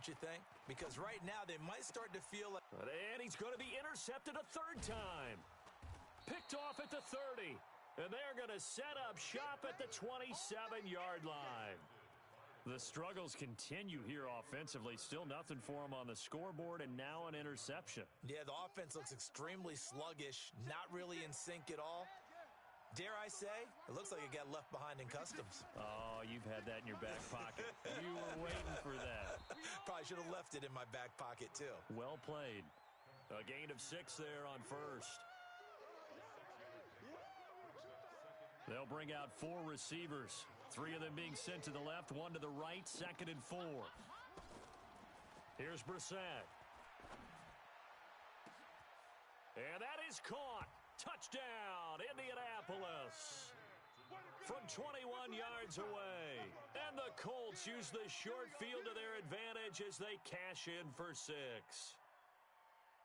don't you think? Because right now they might start to feel like... And he's going to be intercepted a third time. Picked off at the 30. And they're going to set up shop at the 27-yard line. The struggles continue here offensively. Still nothing for them on the scoreboard, and now an interception. Yeah, the offense looks extremely sluggish, not really in sync at all. Dare I say, it looks like it got left behind in customs. Oh, you've had that in your back pocket. You were waiting for that. Probably should have left it in my back pocket, too. Well played. A gain of 6 there on first. They'll bring out 4 receivers. 3 of them being sent to the left, 1 to the right, 2nd and 4. Here's Brissett. And that is caught. Touchdown, Indianapolis. From 21 yards away. And the Colts use the short field to their advantage as they cash in for 6.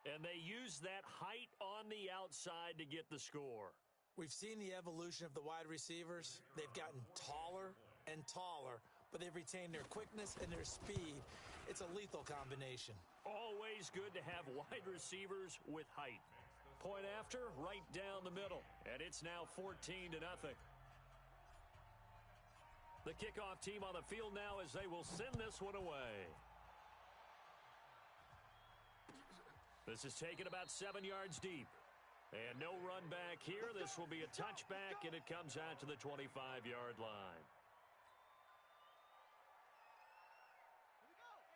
And they use that height on the outside to get the score. We've seen the evolution of the wide receivers. They've gotten taller and taller, but they've retained their quickness and their speed. It's a lethal combination. Always good to have wide receivers with height. Point after, right down the middle. And it's now 14-0. The kickoff team on the field now as they will send this one away. This is taken about 7 yards deep. And no run back here. This will be a touchback, and it comes out to the 25-yard line.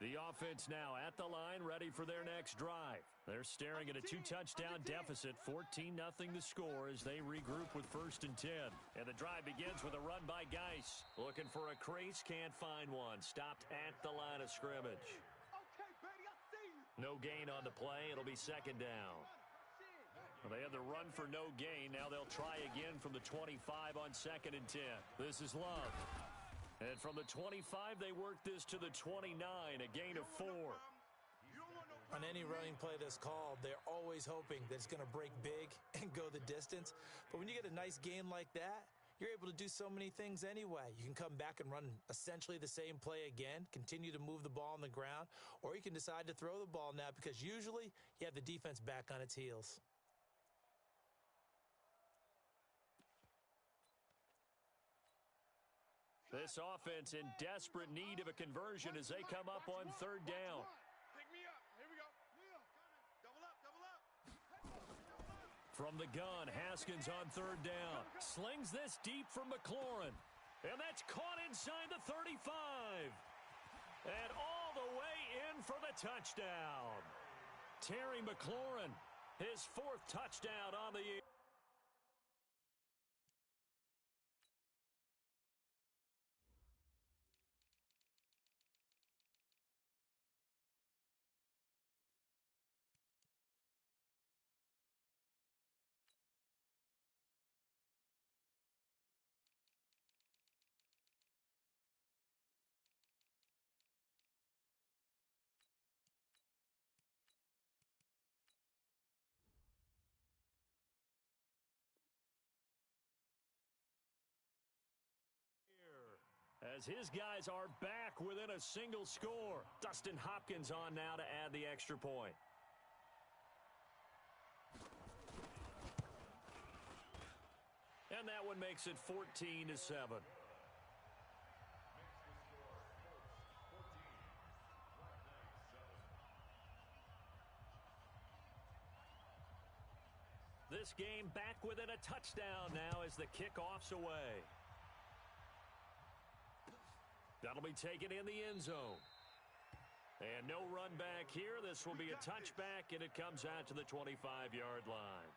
The offense now at the line, ready for their next drive. They're staring at a 2-touchdown deficit, 14-0 the score as they regroup with 1st and 10. And the drive begins with a run by Geis. Looking for a crease, can't find one. Stopped at the line of scrimmage. No gain on the play. It'll be 2nd down. Well, they had the run for no gain. Now they'll try again from the 25 on 2nd and 10. This is Love. And from the 25, they work this to the 29, a gain of 4. On any running play that's called, they're always hoping that it's going to break big and go the distance. But when you get a nice gain like that, you're able to do so many things anyway. You can come back and run essentially the same play again, continue to move the ball on the ground, or you can decide to throw the ball now because usually you have the defense back on its heels. This offense in desperate need of a conversion as they come up on 3rd down. Pick me up. Here we go. Double up, double up. From the gun, Haskins on 3rd down. Slings this deep from McLaurin. And that's caught inside the 35. And all the way in for the touchdown. Terry McLaurin, his 4th touchdown on the year. As his guys are back within a single score. Dustin Hopkins on now to add the extra point. And that one makes it 14-7. This game back within a touchdown now as the kickoff's away. That'll be taken in the end zone. And no run back here. This will be a touchback, and it comes out to the 25-yard line.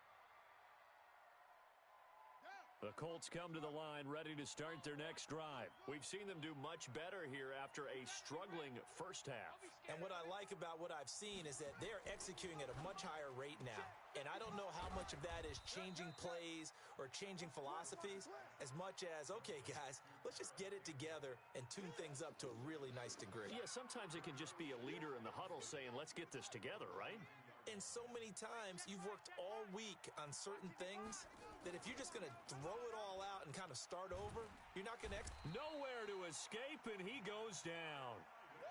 The Colts come to the line ready to start their next drive. We've seen them do much better here after a struggling first half. And what I like about what I've seen is that they're executing at a much higher rate now. And I don't know how much of that is changing plays or changing philosophies as much as, okay, guys, let's just get it together and tune things up to a really nice degree. Yeah, sometimes it can just be a leader in the huddle saying, let's get this together, right? And so many times you've worked all week on certain things that if you're just going to throw it all out and kind of start over, you're not going to... Nowhere to escape, and he goes down.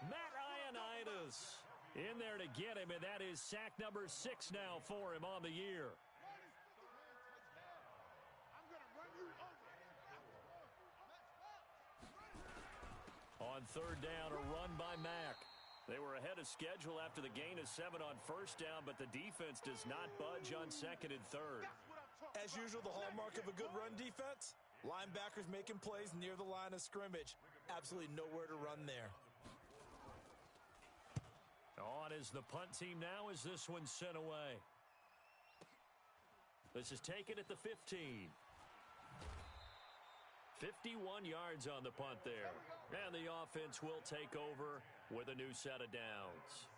Matt Ioannidis Davis in there to get him, and that is sack number 6 now for him on the year. On third down, a run by Mack. They were ahead of schedule after the gain of 7 on first down, but the defense does not budge on second and third. As usual, the hallmark of a good run defense, linebackers making plays near the line of scrimmage. Absolutely nowhere to run there. On is the punt team now as this one's sent away. This is taken at the 15. 51 yards on the punt there. And the offense will take over with a new set of downs.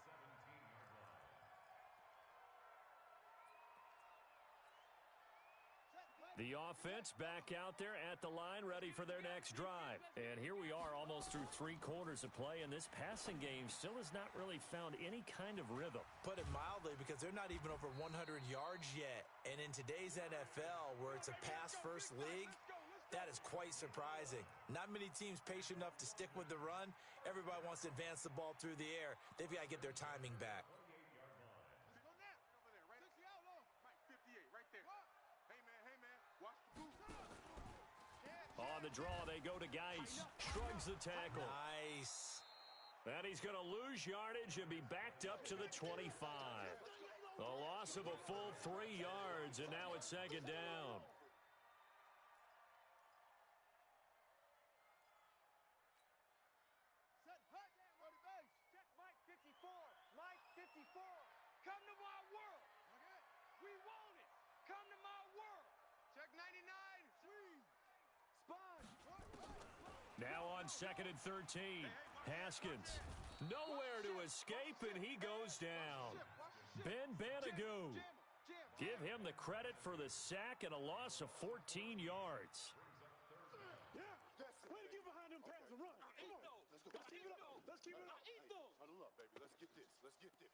The offense back out there at the line, ready for their next drive. And here we are almost through 3 quarters of play, and this passing game still has not really found any kind of rhythm. Put it mildly, because they're not even over 100 yards yet. And in today's NFL, where it's a pass-first league, that is quite surprising. Not many teams patient enough to stick with the run. Everybody wants to advance the ball through the air. They've got to get their timing back. On the draw, they go to Geis. Shrugs the tackle. Nice. And he's going to lose yardage and be backed up to the 25. A loss of a full 3 yards, and now it's second down. Check Mike 54. Mike 54. Come to my world. Okay. We want it. Come to my world. Check 99. Sweet. Now on second and 13. Haskins. Nowhere to escape, and he goes down. Ben Banagoo. Give him the credit for the sack and a loss of 14 yards. Yeah, way to get behind them pads and run. Come on. Let's keep it up. Let's keep it up. Huddle up, baby. Let's get this. Let's get this.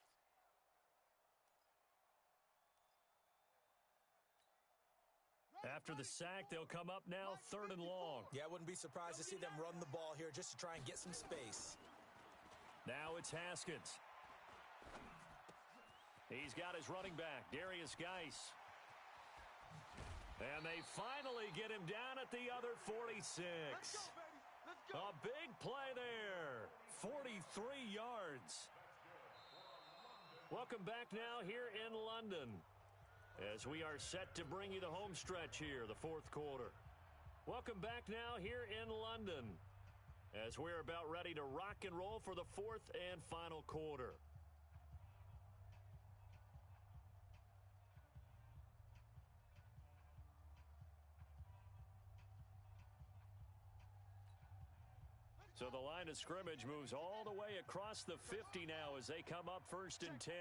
After the sack, they'll come up now third and long. Yeah, I wouldn't be surprised to see them run the ball here just to try and get some space. Now it's Haskins. He's got his running back, Darius Geis. And they finally get him down at the other 46. A big play there. 43 yards. Welcome back now here in London, as we are set to bring you the home stretch here, the fourth quarter. Welcome back now here in London, as we're about ready to rock and roll for the fourth and final quarter. So the line of scrimmage moves all the way across the 50 now as they come up first and 10.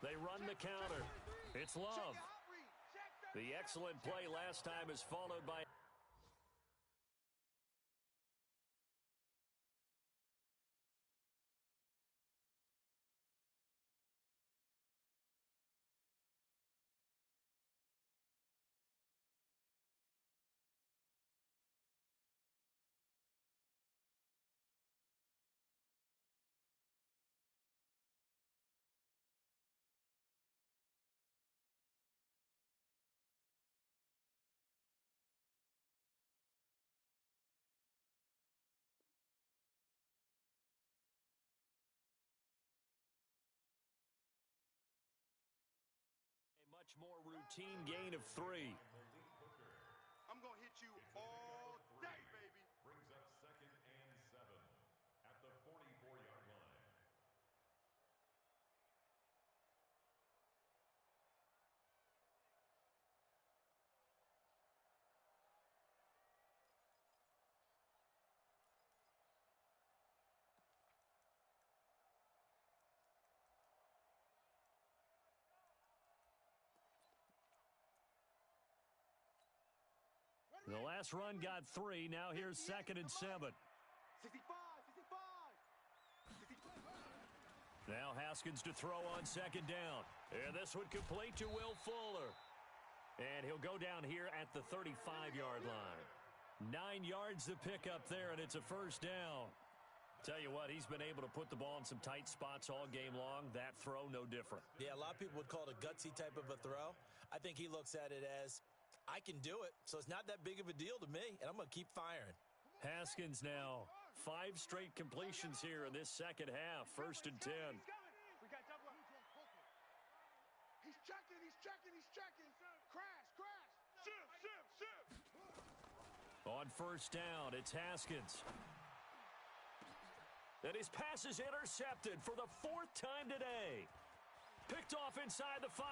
They run the counter. It's Love. The excellent play last time is followed by... much more routine gain of 3. I'm going to hit you all day, baby. Brings up second and 7 at the 44-yard line. The last run got 3. Now here's second and 7. 65. Now Haskins to throw on second down. And this one complete to Will Fuller. And he'll go down here at the 35-yard line. 9 yards to pick up there, and it's a first down. Tell you what, he's been able to put the ball in some tight spots all game long. That throw, no different. Yeah, a lot of people would call it a gutsy type of a throw. I think he looks at it as, I can do it, so it's not that big of a deal to me, and I'm going to keep firing. Haskins now, 5 straight completions here in this second half. 1st and 10. We got double up. He's checking. Crash. Shift. On 1st down, it's Haskins. And his pass is intercepted for the 4th time today. Picked off inside the 5.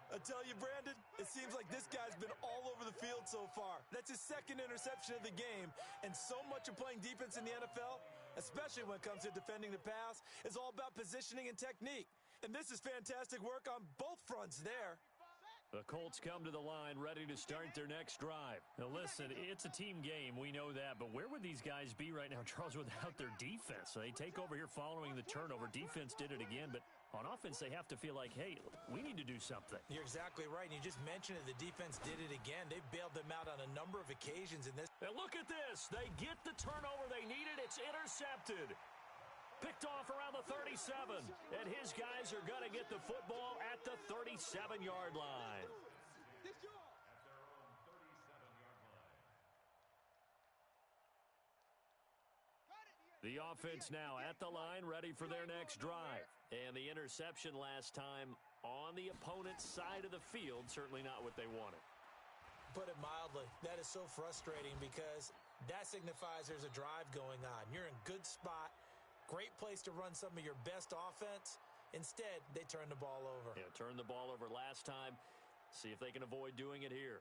I tell you, Brandon, it seems like this guy's been all over the field so far. That's his 2nd interception of the game, and so much of playing defense in the NFL, especially when it comes to defending the pass, is all about positioning and technique. And this is fantastic work on both fronts there. The Colts come to the line ready to start their next drive. Now listen, it's a team game, we know that, but where would these guys be right now, Charles, without their defense? They take over here following the turnover. Defense did it again, but on offense they have to feel like, hey, we need to do something. You're exactly right, and you just mentioned it. The defense did it again. They bailed them out on a number of occasions in this. And look at this. They get the turnover they needed. It's intercepted. Picked off around the 37, and his guys are going to get the football at the 37-yard line. The offense now at the line, ready for their next drive. And the interception last time on the opponent's side of the field, certainly not what they wanted. Put it mildly, that is so frustrating because that signifies there's a drive going on. You're in good spot. Great place to run some of your best offense. Instead, they turn the ball over. Yeah, turned the ball over last time. See if they can avoid doing it here.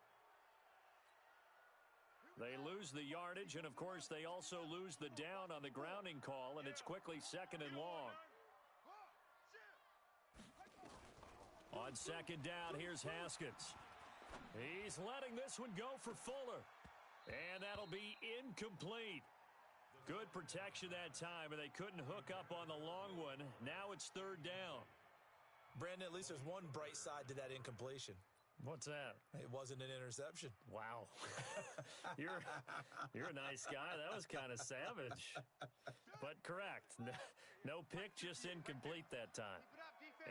They lose the yardage, and, of course, they also lose the down on the grounding call, and it's quickly 2nd and long. On 2nd down, here's Haskins. He's letting this one go for Fuller, and that'll be incomplete. Good protection that time, and they couldn't hook up on the long one. Now it's 3rd down. Brandon, at least there's one bright side to that incompletion. What's that? It wasn't an interception. Wow. You're a nice guy. That was kind of savage. But correct. No pick, just incomplete that time.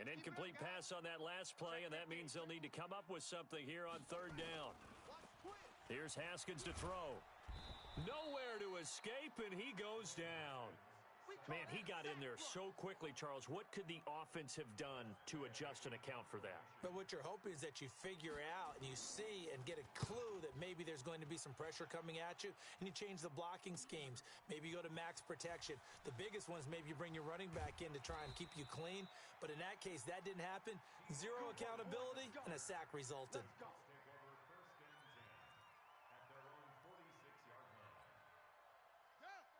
An incomplete pass on that last play, and that means they'll need to come up with something here on 3rd down. Here's Haskins to throw. Nowhere to escape, and he goes down. Man, he got in there so quickly, Charles. What could the offense have done to adjust and account for that? But what you're hoping is that you figure out and you see and get a clue that maybe there's going to be some pressure coming at you, and you change the blocking schemes. Maybe you go to max protection. The biggest one is maybe you bring your running back in to try and keep you clean. But in that case, that didn't happen. 0 accountability, and a sack resulted.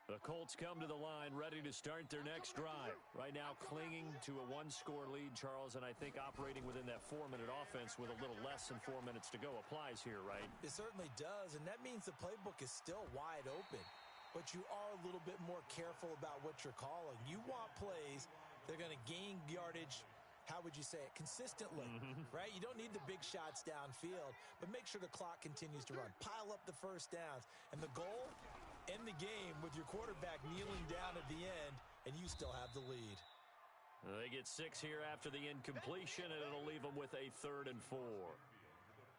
The Colts come to the line ready to start their next drive. Right now clinging to a 1-score lead, Charles, and I think operating within that 4-minute offense with a little less than 4 minutes to go applies here, right? It certainly does, and that means the playbook is still wide open. But you are a little bit more careful about what you're calling. You want plays that are going to gain yardage, how would you say it, consistently, right? You don't need the big shots downfield, but make sure the clock continues to run. Pile up the first downs. And the goal, end the game with your quarterback kneeling down at the end, and you still have the lead. They get 6 here after the incompletion, and it'll leave them with a 3rd and 4.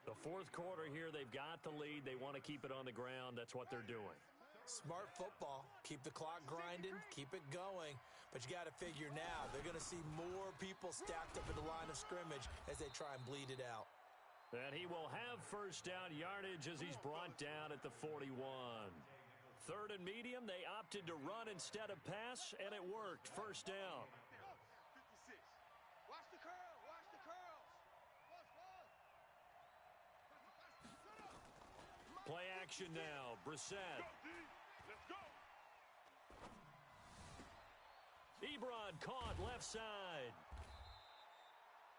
The 4th quarter here, they've got the lead. They want to keep it on the ground. That's what they're doing. Smart football. Keep the clock grinding. Keep it going. But you got to figure now, they're going to see more people stacked up at the line of scrimmage as they try and bleed it out. And he will have first down yardage as he's brought down at the 41. 3rd and medium, they opted to run instead of pass, and it worked. First down. 56. Watch the curl. Watch the curls. Play action now. Brissett. Let's go. Ebron caught left side.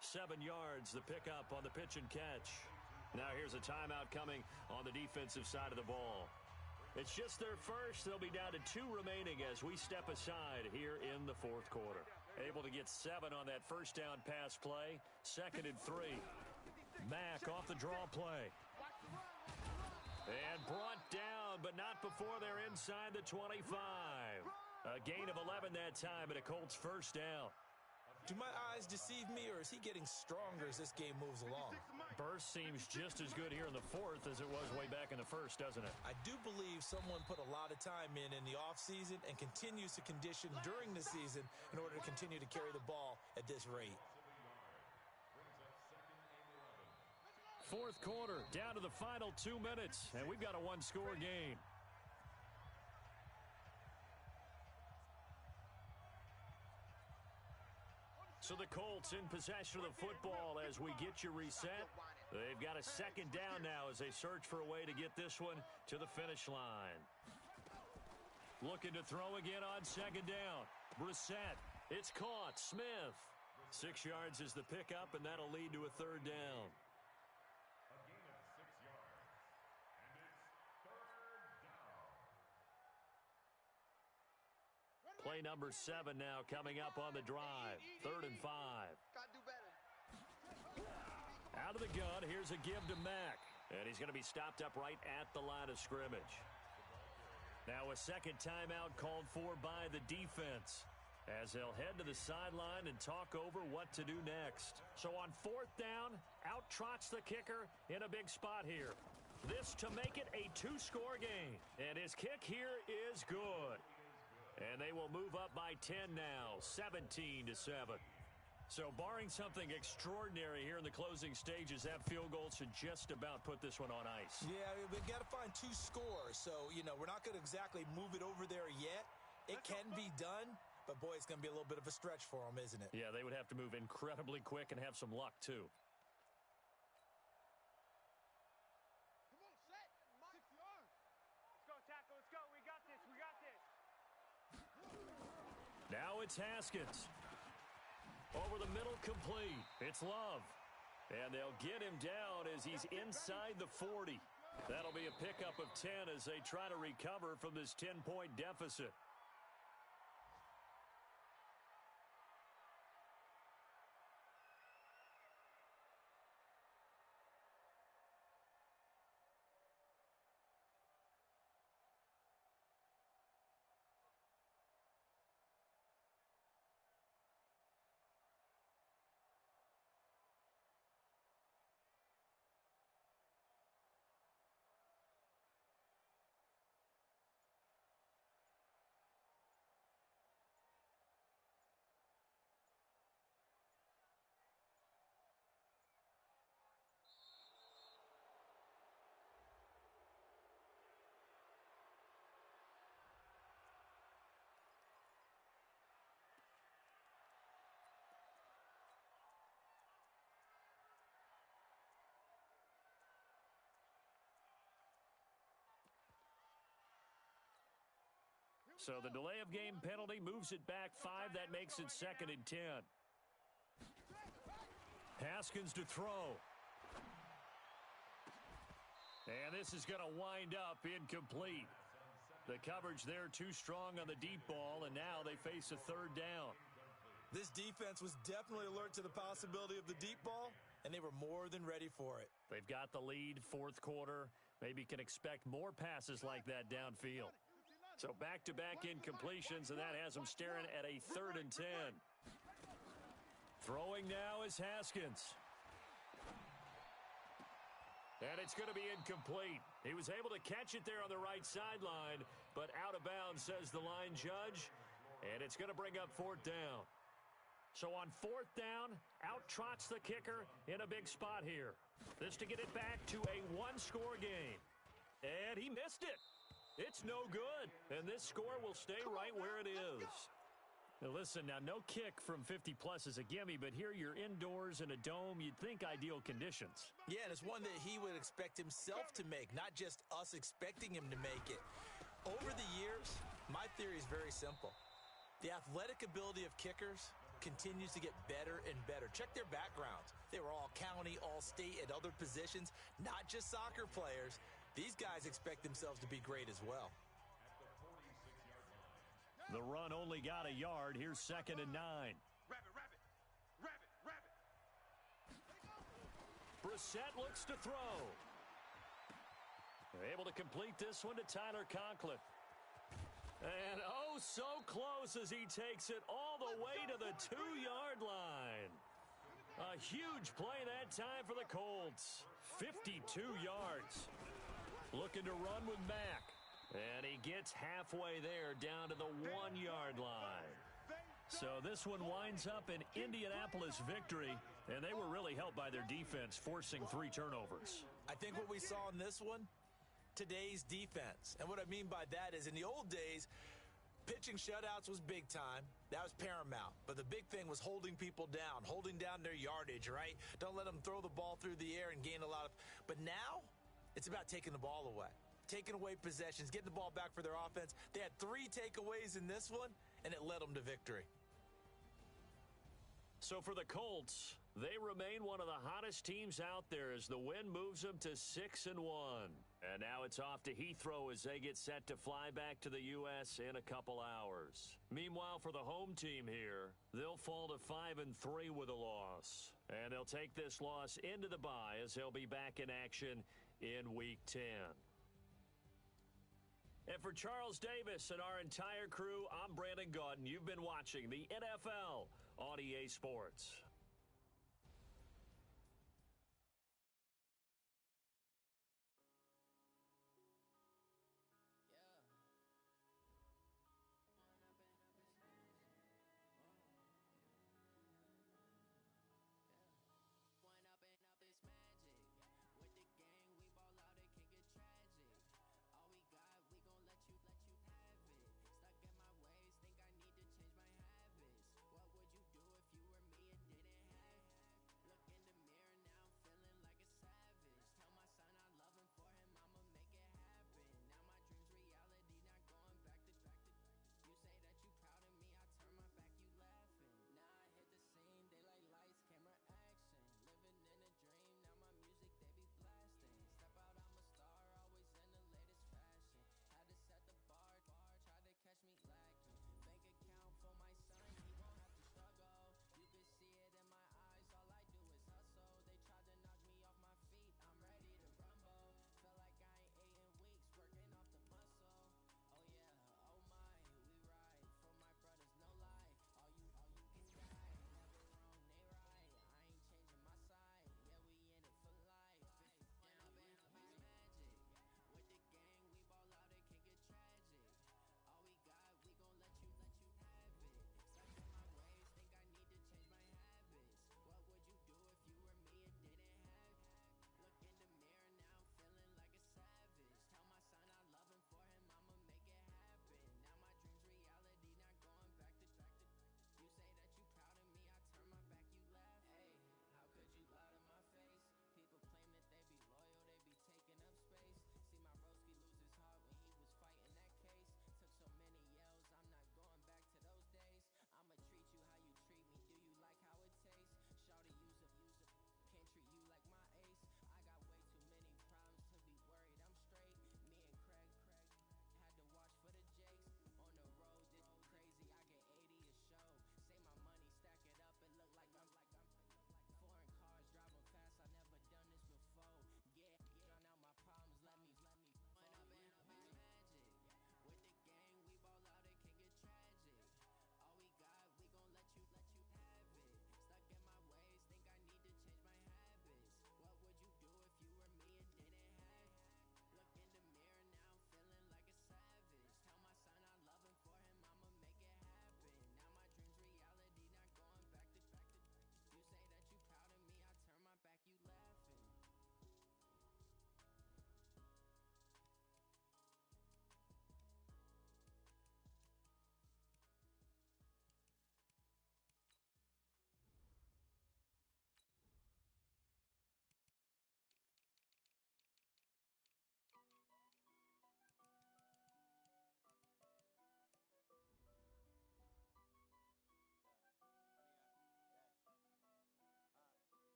7 yards, the pickup on the pitch and catch. Now here's a timeout coming on the defensive side of the ball. It's just their first. They'll be down to 2 remaining as we step aside here in the 4th quarter. Able to get 7 on that first down pass play. 2nd and 3. Mack off the draw play. And brought down, but not before they're inside the 25. A gain of 11 that time, and a Colts first down. Do my eyes deceive me, or is he getting stronger as this game moves along? Burst seems just as good here in the fourth as it was way back in the first, doesn't it? I do believe someone put a lot of time in the offseason and continues to condition during the season in order to continue to carry the ball at this rate. Fourth quarter, down to the final 2 minutes, and we've got a one-score game. So the Colts in possession of the football as we get you reset. They've got a second down now as they search for a way to get this one to the finish line. Looking to throw again on second down. Brissett. It's caught. Smith. 6 yards is the pickup, and that'll lead to a third down. A gain of 6 yards. And it's third down. Play number 7 now coming up on the drive. 3rd and 5. Gotta do better. Out of the gun, here's a give to Mack. And he's going to be stopped up right at the line of scrimmage. Now a second timeout called for by the defense, as they'll head to the sideline and talk over what to do next. So on 4th down, out trots the kicker in a big spot here. This to make it a 2-score game. And his kick here is good. And they will move up by 10 now, 17-7. So barring something extraordinary here in the closing stages, that field goal should just about put this one on ice. Yeah, we've got to find 2 scores. So, we're not going to exactly move it over there yet. It can be done, but boy, it's going to be a little bit of a stretch for them, isn't it? Yeah, they would have to move incredibly quick and have some luck, too. Come on, set. 6 yards. Let's go, tackle. Let's go. We got this. We got this. Now it's Haskins. Over the middle, complete. It's Love. And they'll get him down as he's inside the 40. That'll be a pickup of 10 as they try to recover from this 10-point deficit. So the delay of game penalty moves it back 5. That makes it 2nd and 10. Haskins to throw. And this is going to wind up incomplete. The coverage there too strong on the deep ball, and now they face a 3rd down. This defense was definitely alert to the possibility of the deep ball, and they were more than ready for it. They've got the lead, 4th quarter. Maybe can expect more passes like that downfield. So back-to-back incompletions, and that has them staring at a 3rd and 10. Throwing now is Haskins. And it's going to be incomplete. He was able to catch it there on the right sideline, but out of bounds, says the line judge. And it's going to bring up 4th down. So on 4th down, out trots the kicker in a big spot here. This to get it back to a 1-score game. And he missed it. It's no good, and this score will stay right where it is. Now listen, now no kick from 50-plus is a gimme, but here you're indoors in a dome. You'd think ideal conditions. Yeah, and it's one that he would expect himself to make, not just us expecting him to make it. Over the years, my theory is very simple. The athletic ability of kickers continues to get better and better. Check their backgrounds. They were all county, all state, and other positions, not just soccer players. These guys expect themselves to be great as well. The run only got a yard. Here's 2nd and 9. Rabbit, rabbit. Rabbit, rabbit. Brissett looks to throw. They're able to complete this one to Tyler Conklin. And oh, so close as he takes it all the way to the 2-yard line. A huge play that time for the Colts. 52 yards. Looking to run with Mack. And he gets halfway there down to the 1-yard line. So this one winds up an Indianapolis victory, and they were really helped by their defense, forcing 3 turnovers. I think what we saw in this one, today's defense. And what I mean by that is in the old days, pitching shutouts was big time. That was paramount. But the big thing was holding people down, holding down their yardage, right? Don't let them throw the ball through the air and gain a lot of... But now, it's about taking the ball away. Taking away possessions, getting the ball back for their offense. They had 3 takeaways in this one, and it led them to victory. So for the Colts, they remain one of the hottest teams out there as the win moves them to 6-1. And now it's off to Heathrow as they get set to fly back to the U.S. in a couple hours. Meanwhile, for the home team here, they'll fall to 5-3 with a loss. And they'll take this loss into the bye as they'll be back in action in Week 10. And for Charles Davis and our entire crew, I'm Brandon Gaudin. You've been watching the NFL on EA Sports. What would you do if you were me and didn't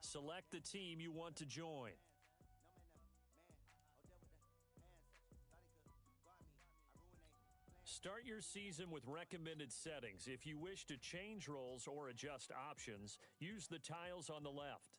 Select the team you want to join. Start your season with recommended settings. If you wish to change roles or adjust options, use the tiles on the left.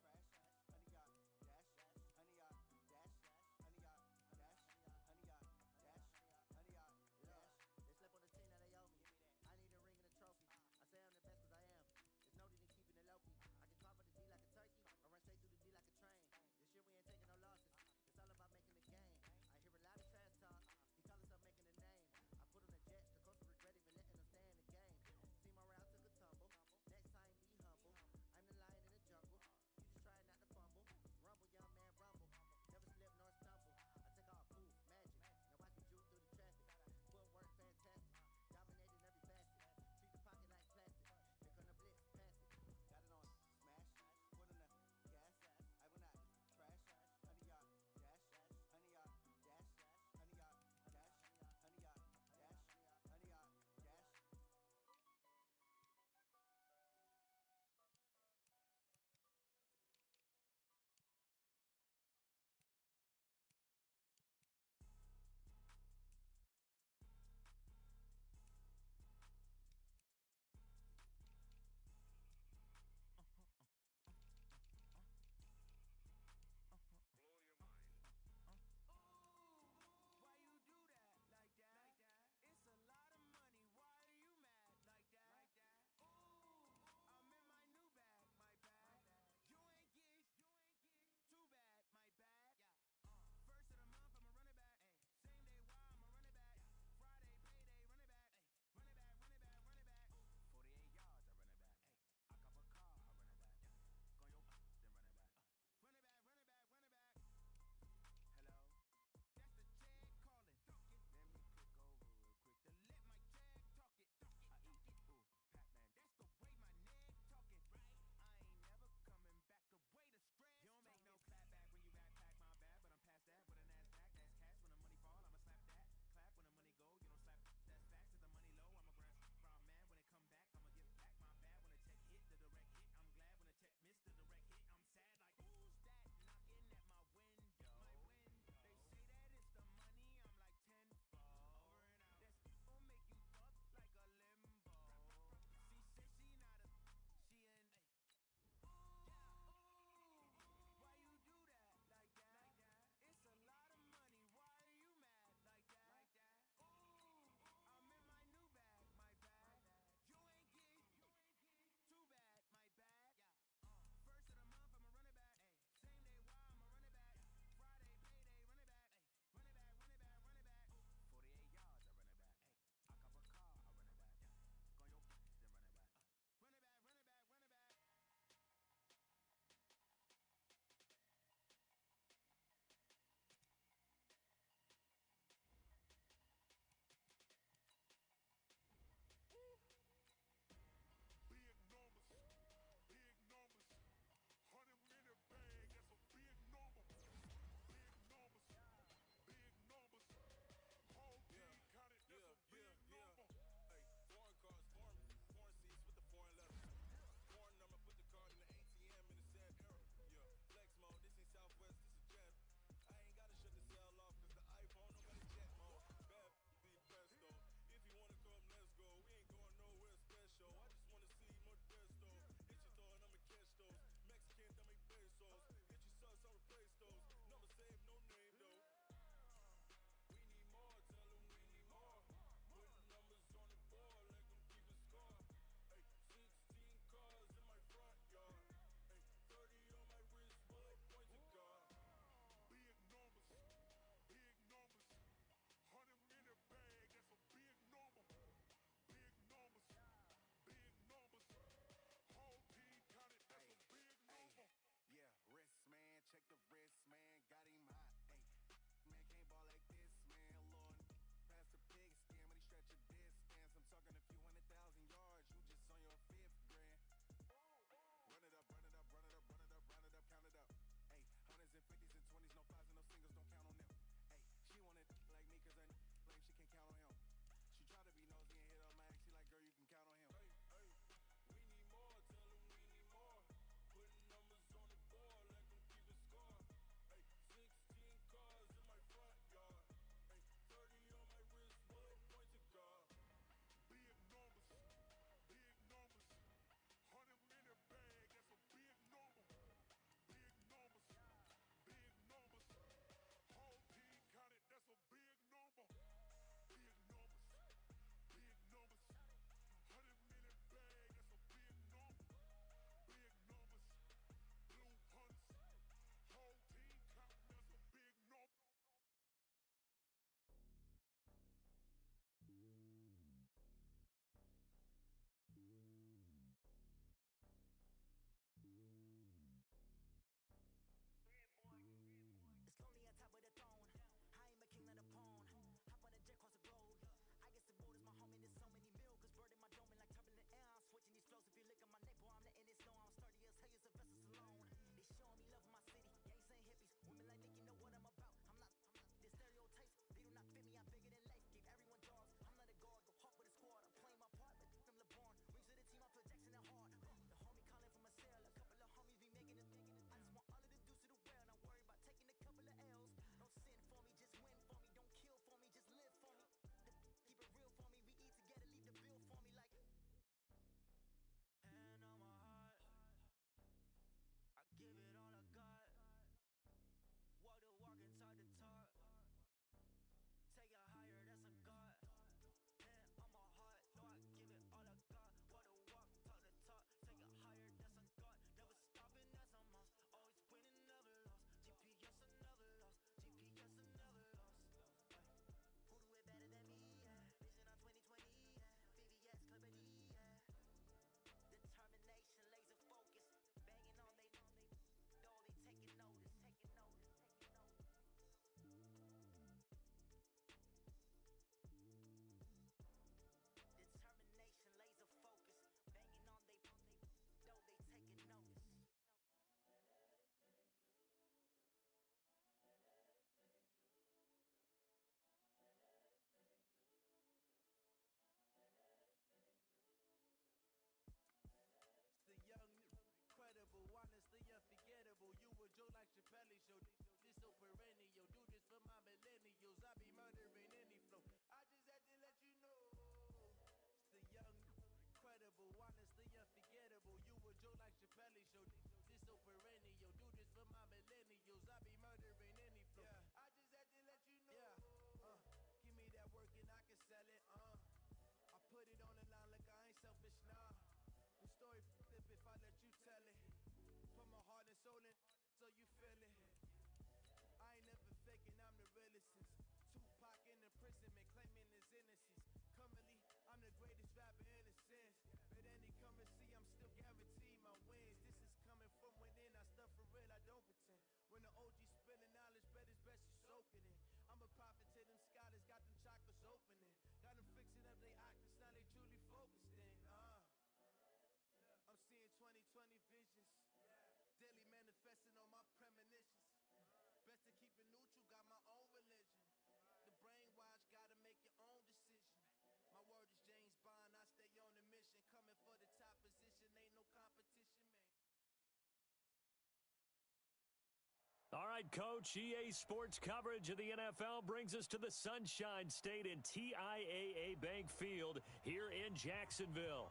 right, Coach. EA Sports coverage of the NFL brings us to the Sunshine State in TIAA Bank Field here in Jacksonville.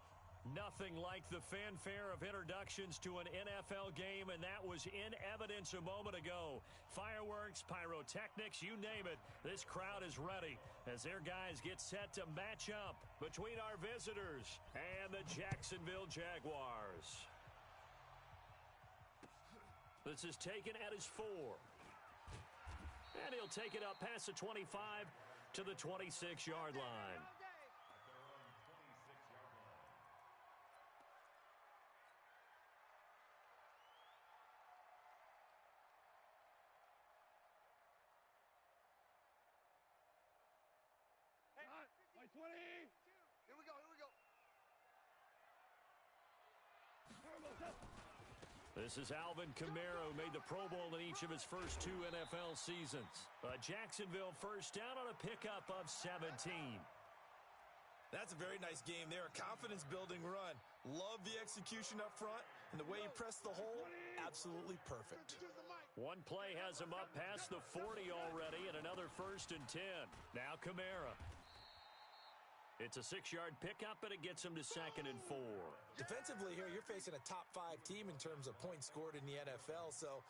Nothing like the fanfare of introductions to an NFL game, and that was in evidence a moment ago. Fireworks, pyrotechnics, you name it. This crowd is ready as their guys get set to match up between our visitors and the Jacksonville Jaguars. This is taken at his 4. And he'll take it up past the 25 to the 26-yard line. Hey, 20. Here we go. This is Alvin Kamara, who made the Pro Bowl in each of his first 2 NFL seasons. A Jacksonville first down on a pickup of 17. That's a very nice game there. A confidence-building run. Love the execution up front, and the way he pressed the hole, absolutely perfect. One play has him up past the 40 already, and another 1st and 10. Now Kamara. It's a 6-yard pickup, and it gets him to 2nd and 4. Defensively here, you're facing a top 5 team in terms of points scored in the NFL. So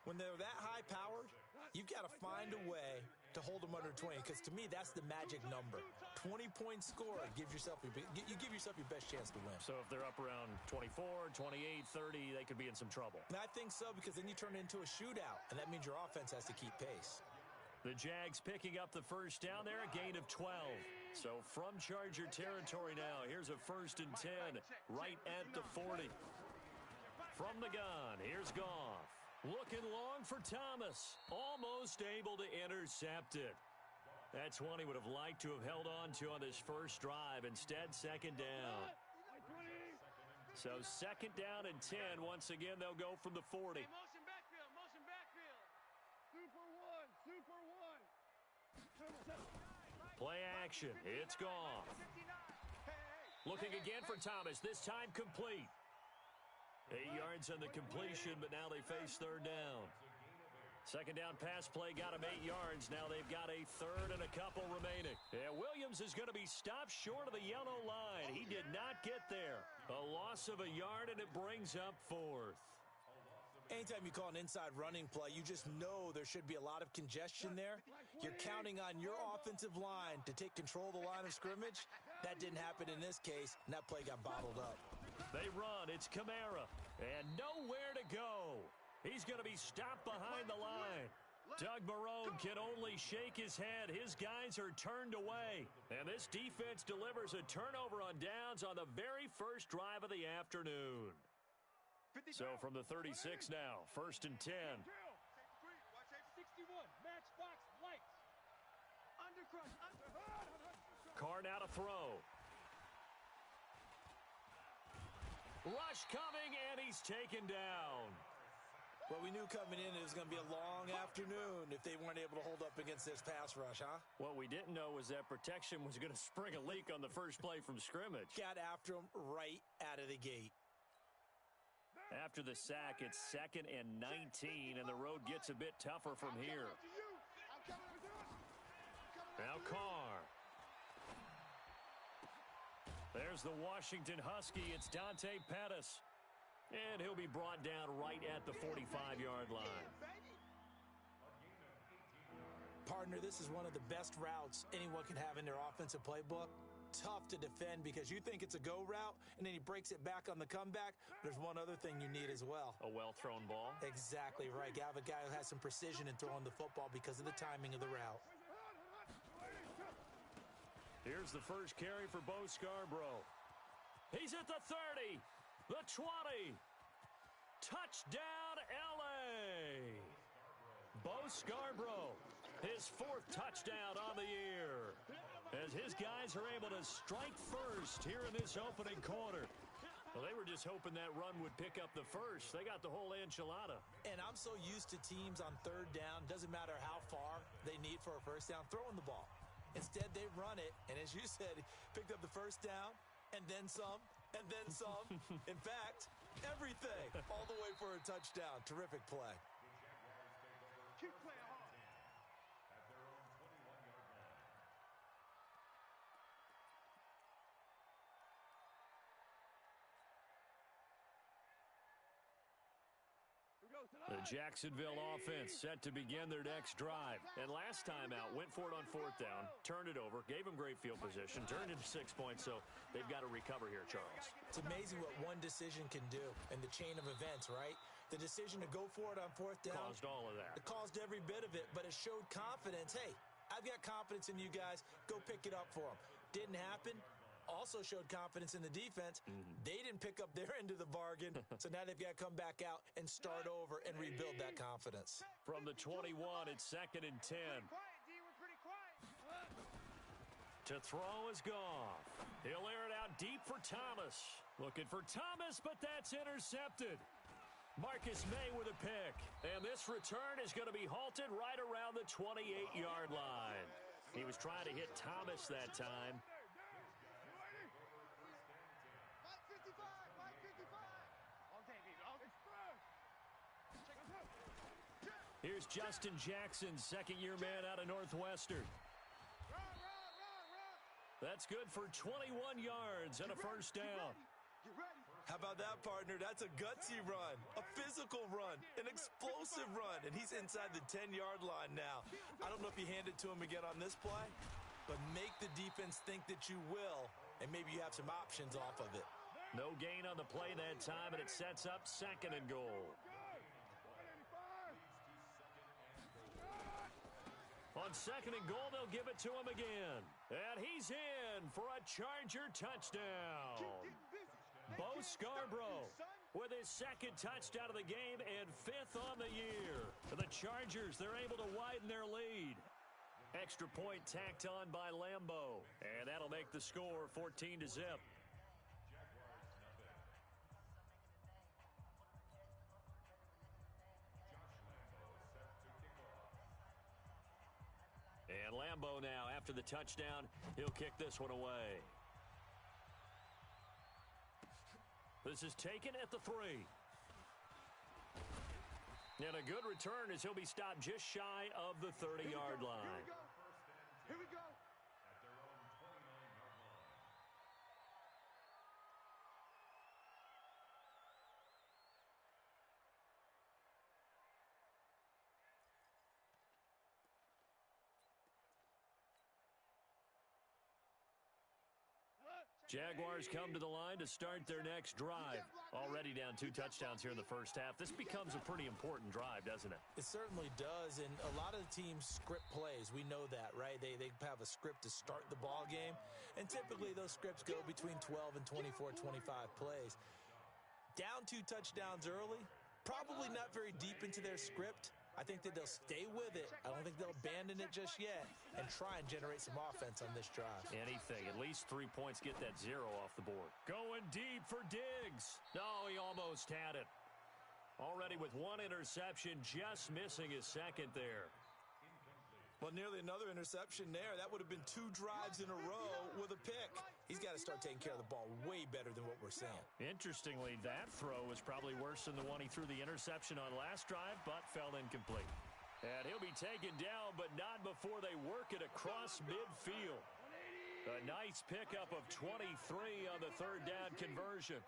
when they're that high-powered, you've got to find a way to hold them under 20, because to me, that's the magic number. 20 points scored gives yourself you give yourself your best chance to win. So if they're up around 24, 28, 30, they could be in some trouble. And I think so, because then you turn it into a shootout, and that means your offense has to keep pace. The Jags picking up the first down there, a gain of 12. So from Charger territory now, here's a 1st and 10 right at the 40. From the gun, here's Goff. Looking long for Thomas. Almost able to intercept it. That's one he would have liked to have held on to on this first drive. Instead, 2nd down. So 2nd down and 10. Once again, they'll go from the 40. Motion backfield. Super one. Play action. It's Goff. Looking again for Thomas. This time complete. 8 yards on the completion, but now they face 3rd down. 2nd down pass play got him 8 yards. Now they've got a 3rd and a couple remaining. Yeah, Williams is going to be stopped short of the yellow line. He did not get there. A loss of a yard, and it brings up 4th. Anytime you call an inside running play, you just know there should be a lot of congestion there. You're counting on your offensive line to take control of the line of scrimmage. That didn't happen in this case, and that play got bottled up. They run. It's Kamara. And nowhere to go. He's going to be stopped behind the line. Doug Marrone can only shake his head. His guys are turned away. And this defense delivers a turnover on downs on the very first drive of the afternoon. So from the 36 now, 1st and 10. 61, matchbox lights. Carr now to throw. Rush coming, and he's taken down. Well, we knew coming in it was going to be a long afternoon if they weren't able to hold up against this pass rush, huh? What we didn't know was that protection was going to spring a leak on the first play from scrimmage. Got after him right out of the gate. After the sack, it's 2nd and 19, and the road gets a bit tougher from here. Now Carr. There's the Washington Husky. It's Dante Pettis. And he'll be brought down right at the 45-yard line. Partner, this is one of the best routes anyone can have in their offensive playbook. Tough to defend because you think it's a go route, and then he breaks it back on the comeback. There's one other thing you need as well. A well-thrown ball. Exactly right. You have a guy who has some precision in throwing the football because of the timing of the route. Here's the first carry for Bo Scarborough. He's at the 30, the 20. Touchdown, L.A. Bo Scarborough, his 4th touchdown on the year, as his guys are able to strike first here in this opening quarter. Well, they were just hoping that run would pick up the first. They got the whole enchilada. And I'm so used to teams on 3rd down, doesn't matter how far they need for a first down, throwing the ball. Instead, they run it, and as you said, picked up the first down, and then some, and then some. In fact, everything, all the way for a touchdown. Terrific play. Keep playing hard. At their own 21-yard line. The Jacksonville offense set to begin their next drive. And last time out, went for it on fourth down, turned it over, gave them great field position, turned into 6 points, so they've got to recover here, Charles. It's amazing what one decision can do in the chain of events, right? The decision to go for it on fourth down. Caused all of that. It caused every bit of it, but it showed confidence. Hey, I've got confidence in you guys. Go pick it up for them. Didn't happen. Also showed confidence in the defense. They didn't pick up their end of the bargain, so now they've got to come back out and start over and rebuild that confidence. From the 21, it's 2nd and 10. Quiet, D. We're pretty quiet. To throw is Goff. He'll air it out deep for Thomas. Looking for Thomas, but that's intercepted. Marcus May with a pick. And this return is going to be halted right around the 28-yard line. He was trying to hit Thomas that time. Here's Justin Jackson, second-year man out of Northwestern. That's good for 21 yards and a first down. How about that, partner? That's a gutsy run, a physical run, an explosive run, and he's inside the 10-yard line now. I don't know if you hand it to him again on this play, but make the defense think that you will, and maybe you have some options off of it. No gain on the play that time, and it sets up 2nd and goal. On 2nd and goal, they'll give it to him again. And he's in for a Charger touchdown. Bo Scarborough with his 2nd touchdown of the game and 5th on the year. For the Chargers, they're able to widen their lead. Extra point tacked on by Lambo. And that'll make the score 14-0. And Lambo now, after the touchdown, he'll kick this one away. This is taken at the 3. And a good return as he'll be stopped just shy of the 30-yard line. Here we go. At their own 29-yard line. Jaguars come to the line to start their next drive. Already down 2 touchdowns here in the first half. This becomes a pretty important drive, doesn't it? It certainly does, and a lot of the teams script plays. We know that, right? They have a script to start the ball game, and typically those scripts go between 12 and 24, 25 plays. Down 2 touchdowns early, probably not very deep into their script. I think that they'll stay with it. I don't think they'll abandon it just yet and try and generate some offense on this drive. Anything. At least 3 points, get that 0 off the board. Going deep for Diggs. No, he almost had it. Already with 1 interception, just missing his 2nd there. Well, nearly another interception there. That would have been 2 drives in a row with a pick. He's got to start taking care of the ball way better than what we're seeing. Interestingly, that throw was probably worse than the one he threw the interception on last drive, but fell incomplete. And he'll be taken down, but not before they work it across midfield. A nice pickup of 23 on the 3rd down conversion.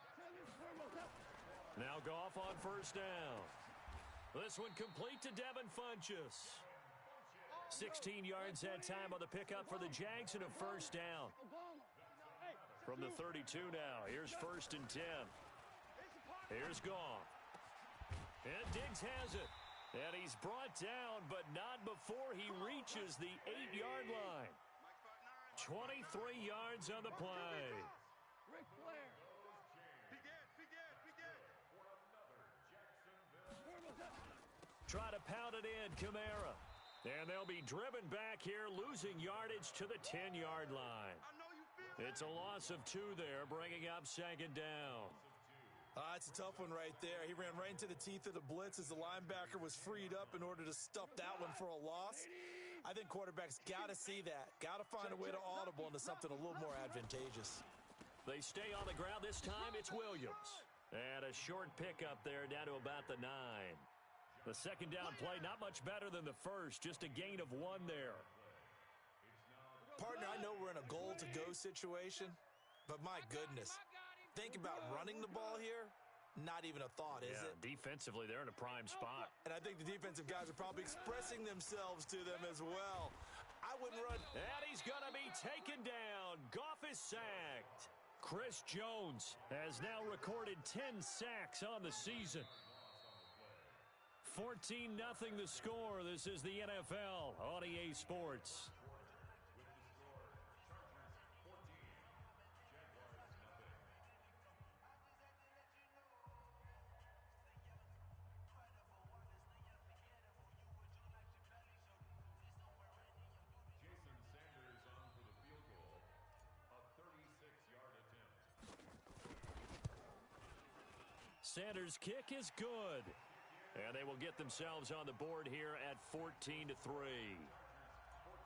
Now Goff on 1st down. This one complete to Devin Funchess. 16 yards that time on the pickup for the Jags and a 1st down. From the 32 now, here's 1st and 10. Here's Goff. And Diggs has it. And he's brought down, but not before he reaches the 8-yard line. 23 yards on the play. Ric Flair. Try to pound it in, Kamara. And they'll be driven back here, losing yardage to the 10-yard line. It's a loss of 2 there, bringing up 2nd down. It's a tough one right there. He ran right into the teeth of the blitz as the linebacker was freed up in order to stuff that one for a loss. I think quarterbacks got to see that. Got to find a way to audible into something a little more advantageous. They stay on the ground this time. It's Williams. And a short pickup there down to about the 9. The second down play, not much better than the first, just a gain of 1 there. Partner, I know we're in a goal-to-go situation, but my goodness, think about running the ball here. Not even a thought, is it? Defensively, they're in a prime spot. And I think the defensive guys are probably expressing themselves to them as well. I wouldn't run. And he's going to be taken down. Goff is sacked. Chris Jones has now recorded 10 sacks on the season. 14-0 the score. This is the NFL on EA Sports. Sanders' kick is good. And they will get themselves on the board here at 14-3.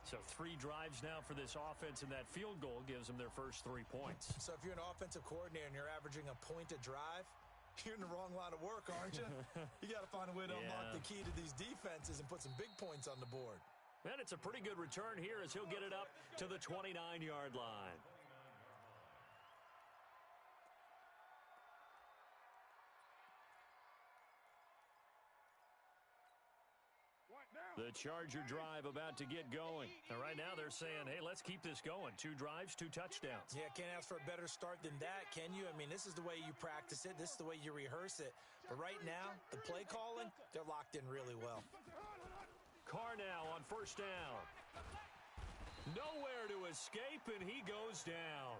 So 3 drives now for this offense, and that field goal gives them their first 3 points. So if you're an offensive coordinator and you're averaging a point a drive, you're in the wrong line of work, aren't you? You got to find a way to unlock the key to these defenses and put some big points on the board. And it's a pretty good return here as he'll get it up to the 29-yard line. The Charger drive about to get going. And right now they're saying, hey, let's keep this going. 2 drives, 2 touchdowns. Yeah, can't ask for a better start than that, can you? I mean, this is the way you practice it. This is the way you rehearse it. But right now, the play calling, they're locked in really well. Carr now on first down. Nowhere to escape, and he goes down.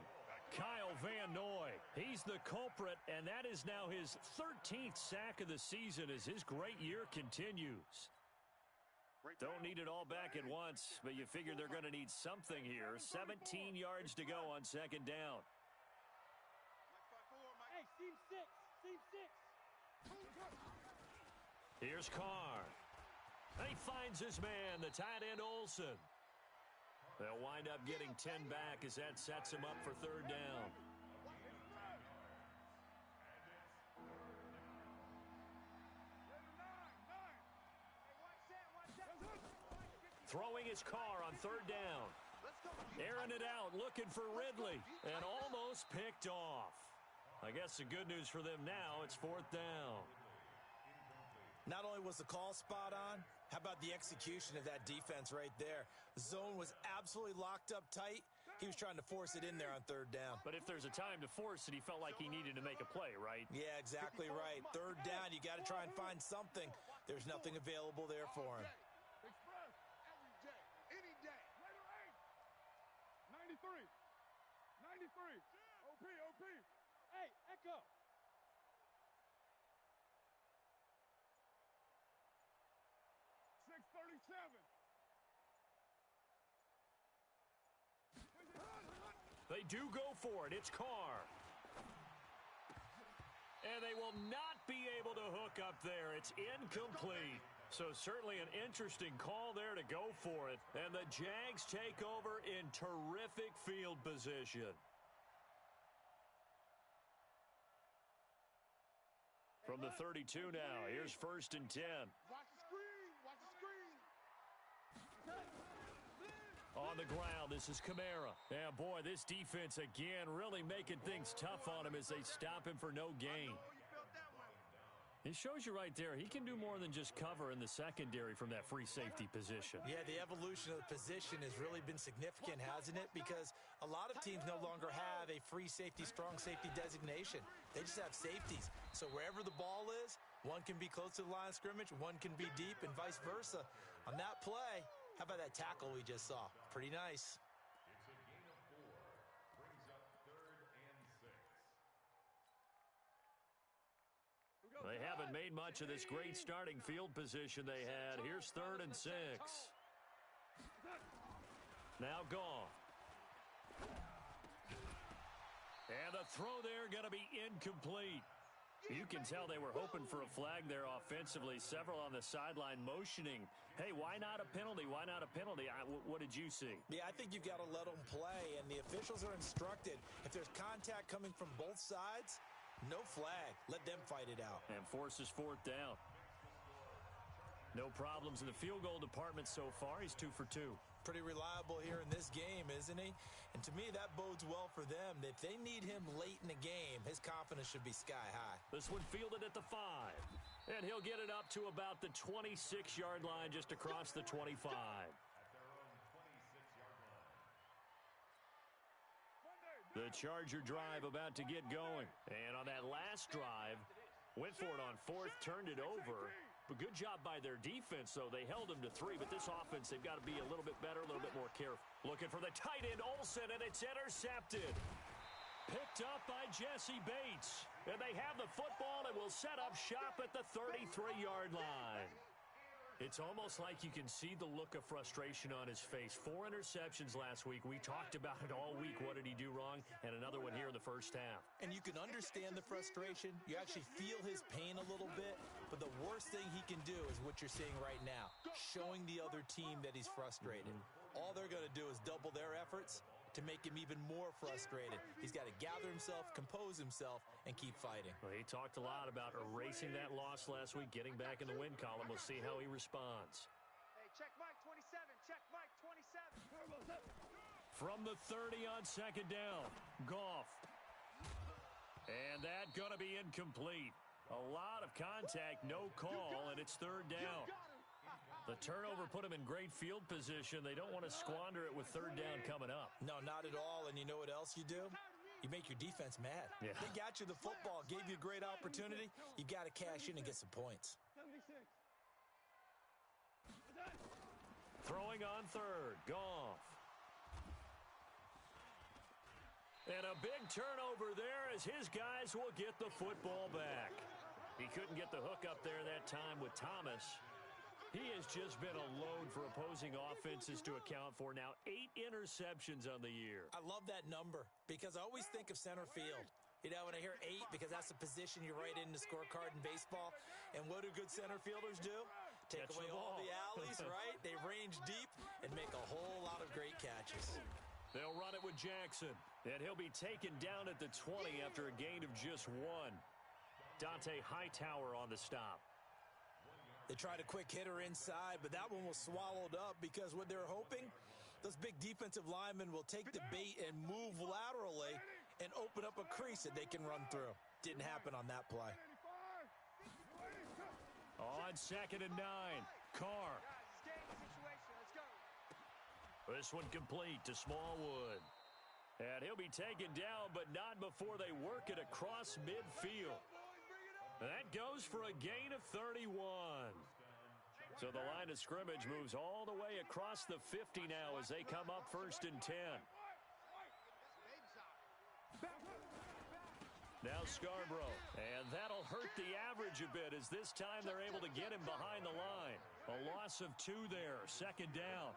Kyle Van Noy, he's the culprit, and that is now his 13th sack of the season as his great year continues. Don't need it all back at once, but you figure they're going to need something here. 17 yards to go on second down. Hey, seam 6. Seam 6. Here's Carr. And he finds his man, the tight end Olsen. They'll wind up getting 10 back as that sets him up for third down. Throwing his Carr on third down. Airing it out, looking for Ridley, and almost picked off. I guess the good news for them now, it's fourth down. Not only was the call spot on, how about the execution of that defense right there? The zone was absolutely locked up tight. He was trying to force it in there on third down. But if there's a time to force it, he felt like he needed to make a play, right? Yeah, exactly right. Third down, you got to try and find something. There's nothing available there for him. Any day. 93. 93. OP. Hey, Echo. They do go for it. It's Carr. And they will not be able to hook up there. It's incomplete. So certainly an interesting call there to go for it. And the Jags take over in terrific field position. From the 32 now, here's first and 10. Watch the screen. Watch the screen. On the ground, this is Kamara. Yeah, boy, this defense again really making things tough on him as they stop him for no gain. He shows you right there, he can do more than just cover in the secondary from that free safety position. Yeah, the evolution of the position has really been significant, hasn't it? Because a lot of teams no longer have a free safety, strong safety designation. They just have safeties. So wherever the ball is, one can be close to the line of scrimmage, one can be deep, and vice versa. On that play, how about that tackle we just saw? Pretty nice. It's a gain of 4. Brings up 3rd and 6. They haven't made much of this great starting field position they had. Here's 3rd and 6. Now Goff. And the throw there going to be incomplete. You can tell they were hoping for a flag there offensively. Several on the sideline motioning. Hey, why not a penalty? Why not a penalty? What did you see? Yeah, I think you've got to let them play, and the officials are instructed. If there's contact coming from both sides, no flag. Let them fight it out. And forces fourth down. No problems in the field goal department so far. He's 2 for 2. Pretty reliable here in this game, isn't he? And to me, that bodes well for them. If they need him late in the game, his confidence should be sky high. This one fielded at the 5. And he'll get it up to about the 26-yard line, just across the 25. The Charger drive about to get going. And on that last drive, went for it on 4th, turned it over. But good job by their defense, though. They held them to 3, but this offense, they've got to be a little bit better, a little bit more careful. Looking for the tight end, Olsen, and it's intercepted. Picked up by Jesse Bates. And they have the football and will set up shop at the 33-yard line. It's almost like you can see the look of frustration on his face. 4 interceptions last week. We talked about it all week. What did he do wrong? And another one here in the first half. And you can understand the frustration. You actually feel his pain a little bit. But the worst thing he can do is what you're seeing right now, showing the other team that he's frustrated. All they're going to do is double their efforts to make him even more frustrated. He's got to gather himself, compose himself, and keep fighting. Well, he talked a lot about erasing that loss last week, getting back in the win column. We'll see how he responds. Hey, check Mike 27. Check Mike 27. From the 30 on 2nd down, Goff. And that going to be incomplete. A lot of contact, no call, and it's 3rd down. The turnover put them in great field position. They don't want to squander it with 3rd down coming up. No, not at all. And you know what else you do? You make your defense mad. Yeah. They got you the football, gave you a great opportunity. You got to cash in and get some points. 76. Throwing on 3rd, Goff. And a big turnover there as his guys will get the football back. He couldn't get the hook up there that time with Thomas. He has just been a load for opposing offenses to account for. Now 8 interceptions on the year. I love that number because I always think of center field. You know, when I hear 8, because that's the position you write in the scorecard in baseball. And what do good center fielders do? Take Catch away the all ball. the alleys, right? They range deep and make a whole lot of great catches. They'll run it with Jackson. And he'll be taken down at the 20 after a gain of just 1. Dante Hightower on the stop. They tried a quick hitter inside, but that one was swallowed up because what they're hoping, those big defensive linemen will take the bait and move laterally and open up a crease that they can run through. Didn't happen on that play. On 2nd and 9, Carr. This one complete to Smallwood. And he'll be taken down, but not before they work it across midfield. That goes for a gain of 31. So the line of scrimmage moves all the way across the 50 now as they come up 1st and 10. Now Scarborough, and that'll hurt the average a bit as this time they're able to get him behind the line. A loss of 2 there, 2nd down.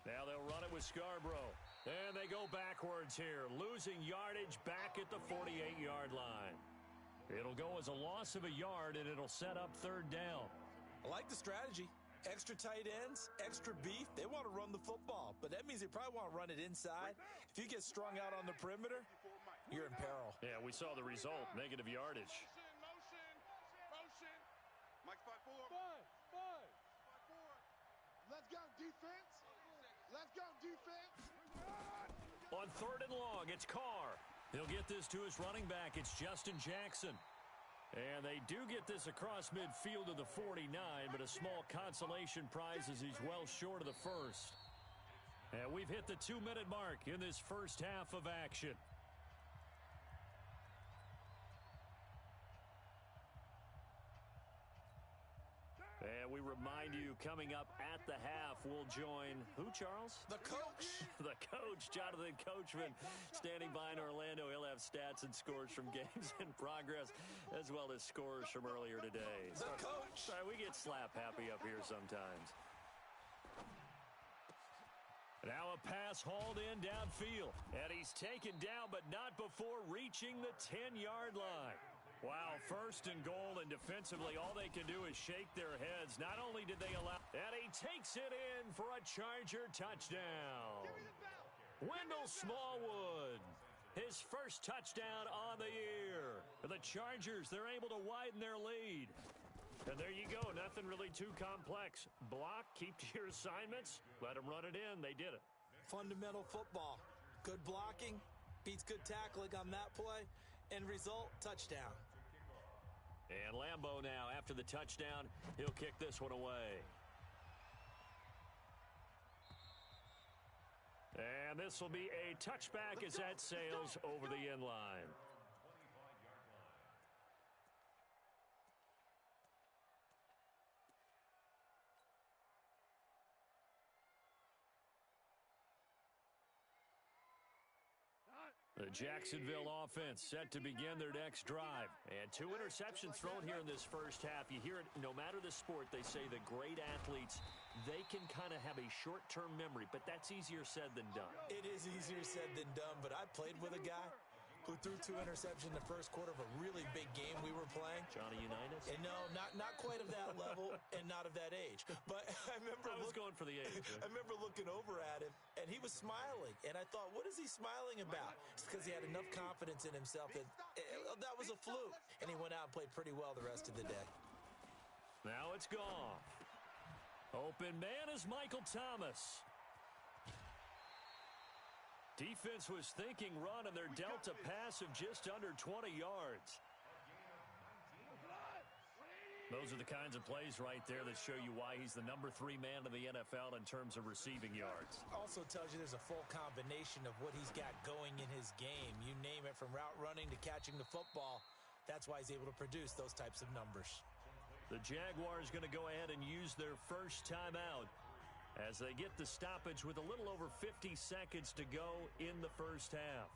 Now they'll run it with Scarborough. And they go backwards here, losing yardage back at the 48-yard line. It'll go as a loss of a yard, and it'll set up 3rd down. I like the strategy. Extra tight ends, extra beef. They want to run the football, but that means they probably want to run it inside. If you get strung out on the perimeter, you're in peril. Yeah, we saw the result, negative yardage. Motion. Mike 5-4. 5-4. Let's go, defense. Let's go, defense. On 3rd and long, it's Carr. He'll get this to his running back. It's Justin Jackson. And they do get this across midfield to the 49, but a small consolation prize as he's well short of the first. And we've hit the 2-minute mark in this first half of action. And we remind you, coming up at the half, we'll join who, Charles? The coach. The coach, Jonathan Coachman, standing by in Orlando. He'll have stats and scores from games in progress, as well as scores from earlier today. The coach. Sorry, we get slap happy up here sometimes. Now a pass hauled in downfield. And he's taken down, but not before reaching the 10-yard line. Wow, 1st and goal, and defensively, all they can do is shake their heads. Not only did they allow, and he takes it in for a Charger touchdown. Wendell Smallwood. His first touchdown on the year. The Chargers, they're able to widen their lead. And there you go. Nothing really too complex. Block, keep to your assignments, let them run it in. They did it. Fundamental football. Good blocking beats good tackling on that play. End result, touchdown. And Lambeau now, after the touchdown, he'll kick this one away. And this will be a touchback as that sails over the end line. The Jacksonville offense set to begin their next drive. And 2 interceptions thrown here in this first half. You hear it, no matter the sport, they say the great athletes, they can kind of have a short-term memory, but that's easier said than done. It is easier said than done, but I played with a guy who threw 2 interceptions in the first quarter of a really big game we were playing. Johnny Unitas? And no, not quite of that level and not of that age. But I was going for the age. I remember looking over at him, and he was smiling. And I thought, what is he smiling about? It's because he had enough confidence in himself that that was a fluke. And he went out and played pretty well the rest of the day. Now it's gone. Open man is Michael Thomas. Defense was thinking run, and they're dealt a pass of just under 20 yards. Those are the kinds of plays right there that show you why he's the number 3 man in the NFL in terms of receiving yards. Also tells you there's a full combination of what he's got going in his game. You name it, from route running to catching the football. That's why he's able to produce those types of numbers. The Jaguars going to go ahead and use their first timeout as they get the stoppage with a little over 50 seconds to go in the first half.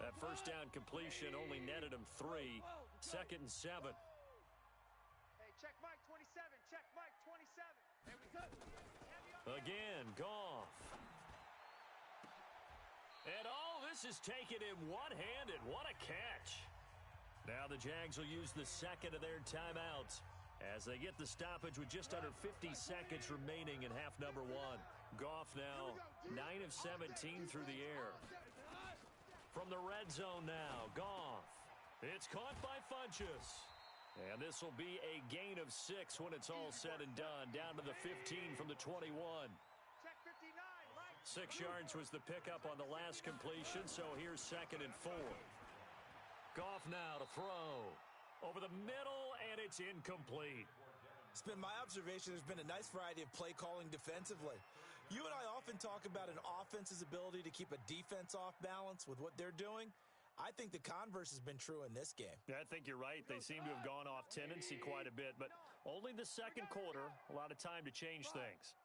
That first down completion only netted him 3. 2nd and 7. Hey, check Mike 27. Check Mike 27. Again, Goff. And this is taken in one-handed. What a catch. Now the Jags will use the second of their timeouts as they get the stoppage with just under 50 seconds remaining in half number 1. Goff now 9 of 17 through the air. From the red zone now, Goff. It's caught by Funchess. And this will be a gain of 6 when it's all said and done. Down to the 15 from the 21. Check 59, Mike. 6 yards was the pickup on the last completion, so here's 2nd and 4. Goff now to throw. Over the middle, and it's incomplete. It's been my observation there's been a nice variety of play calling defensively. You and I often talk about an offense's ability to keep a defense off balance with what they're doing. I think the converse has been true in this game. Yeah, I think you're right. They seem to have gone off tendency quite a bit, but only the second quarter, a lot of time to change things.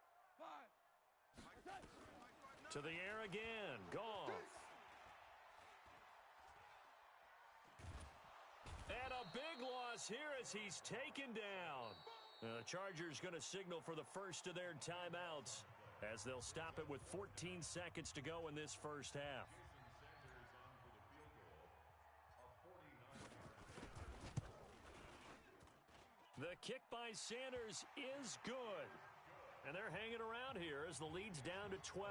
To the air again, Goff. And a big loss here as he's taken down. The Chargers going to signal for the first of their timeouts as they'll stop it with 14 seconds to go in this first half. The kick by Sanders is good. And they're hanging around here as the lead's down to 12.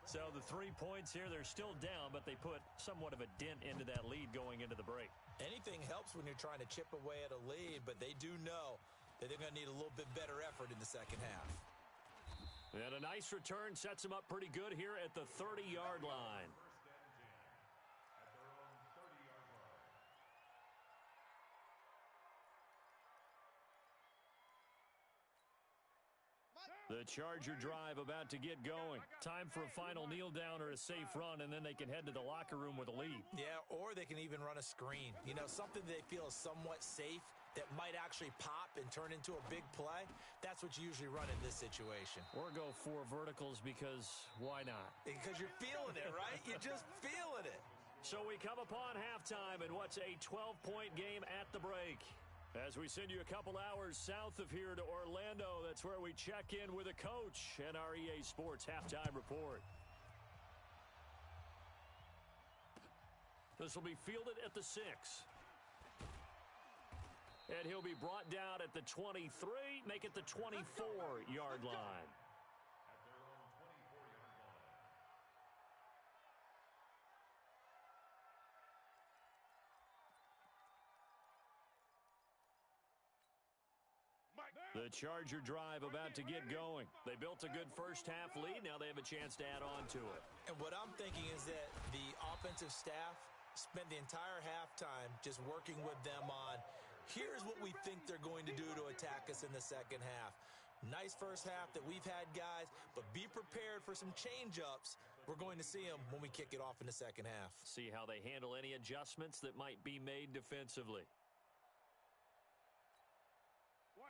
So the 3 points here, they're still down, but they put somewhat of a dent into that lead going into the break. Anything helps when you're trying to chip away at a lead, but they do know that they're going to need a little bit better effort in the second half. And a nice return sets them up pretty good here at the 30-yard line. The Charger drive about to get going. Time for a final kneel down or a safe run, and then they can head to the locker room with a lead. Yeah, or they can even run a screen. You know, something they feel is somewhat safe that might actually pop and turn into a big play. That's what you usually run in this situation. Or go 4 verticals because why not? Because you're feeling it, right? You're just feeling it. So we come upon halftime in what's a 12-point game at the break. As we send you a couple hours south of here to Orlando, that's where we check in with a coach and our EA Sports Halftime Report. This will be fielded at the 6. And he'll be brought down at the 23, make it the 24-yard line. The Charger drive about to get going. They built a good first-half lead. Now they have a chance to add on to it. And what I'm thinking is that the offensive staff spent the entire halftime just working with them on, here's what we think they're going to do to attack us in the second half. Nice first half that we've had, guys, but be prepared for some change-ups. We're going to see them when we kick it off in the second half. See how they handle any adjustments that might be made defensively.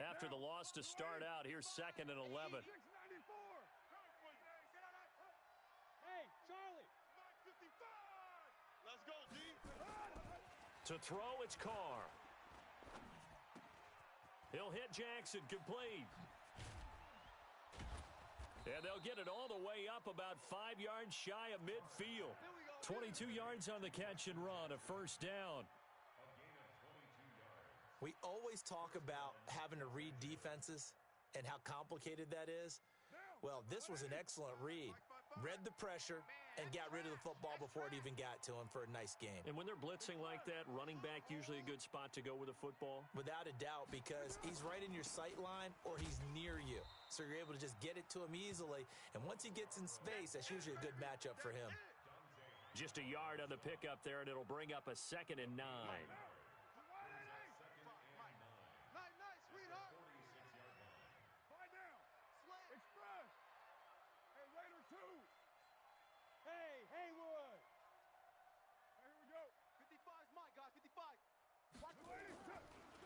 After the loss to start out, here's 2nd and 11. Hey, Charlie. 55. Let's go, D. To throw, it's Carr. He'll hit Jackson, complete. And they'll get it all the way up about 5 yards shy of midfield. 22 yards on the catch and run, a first down. We always talk about having to read defenses and how complicated that is. Well, this was an excellent read. Read the pressure and got rid of the football before it even got to him for a nice game. And when they're blitzing like that, running back usually a good spot to go with a football? Without a doubt, because he's right in your sight line or he's near you. So you're able to just get it to him easily. And once he gets in space, that's usually a good matchup for him. Just a yard on the pickup there, and it'll bring up a 2nd and 9. Hey, Haywood. Here we go. 55's my guy, 55. Watch the ladies.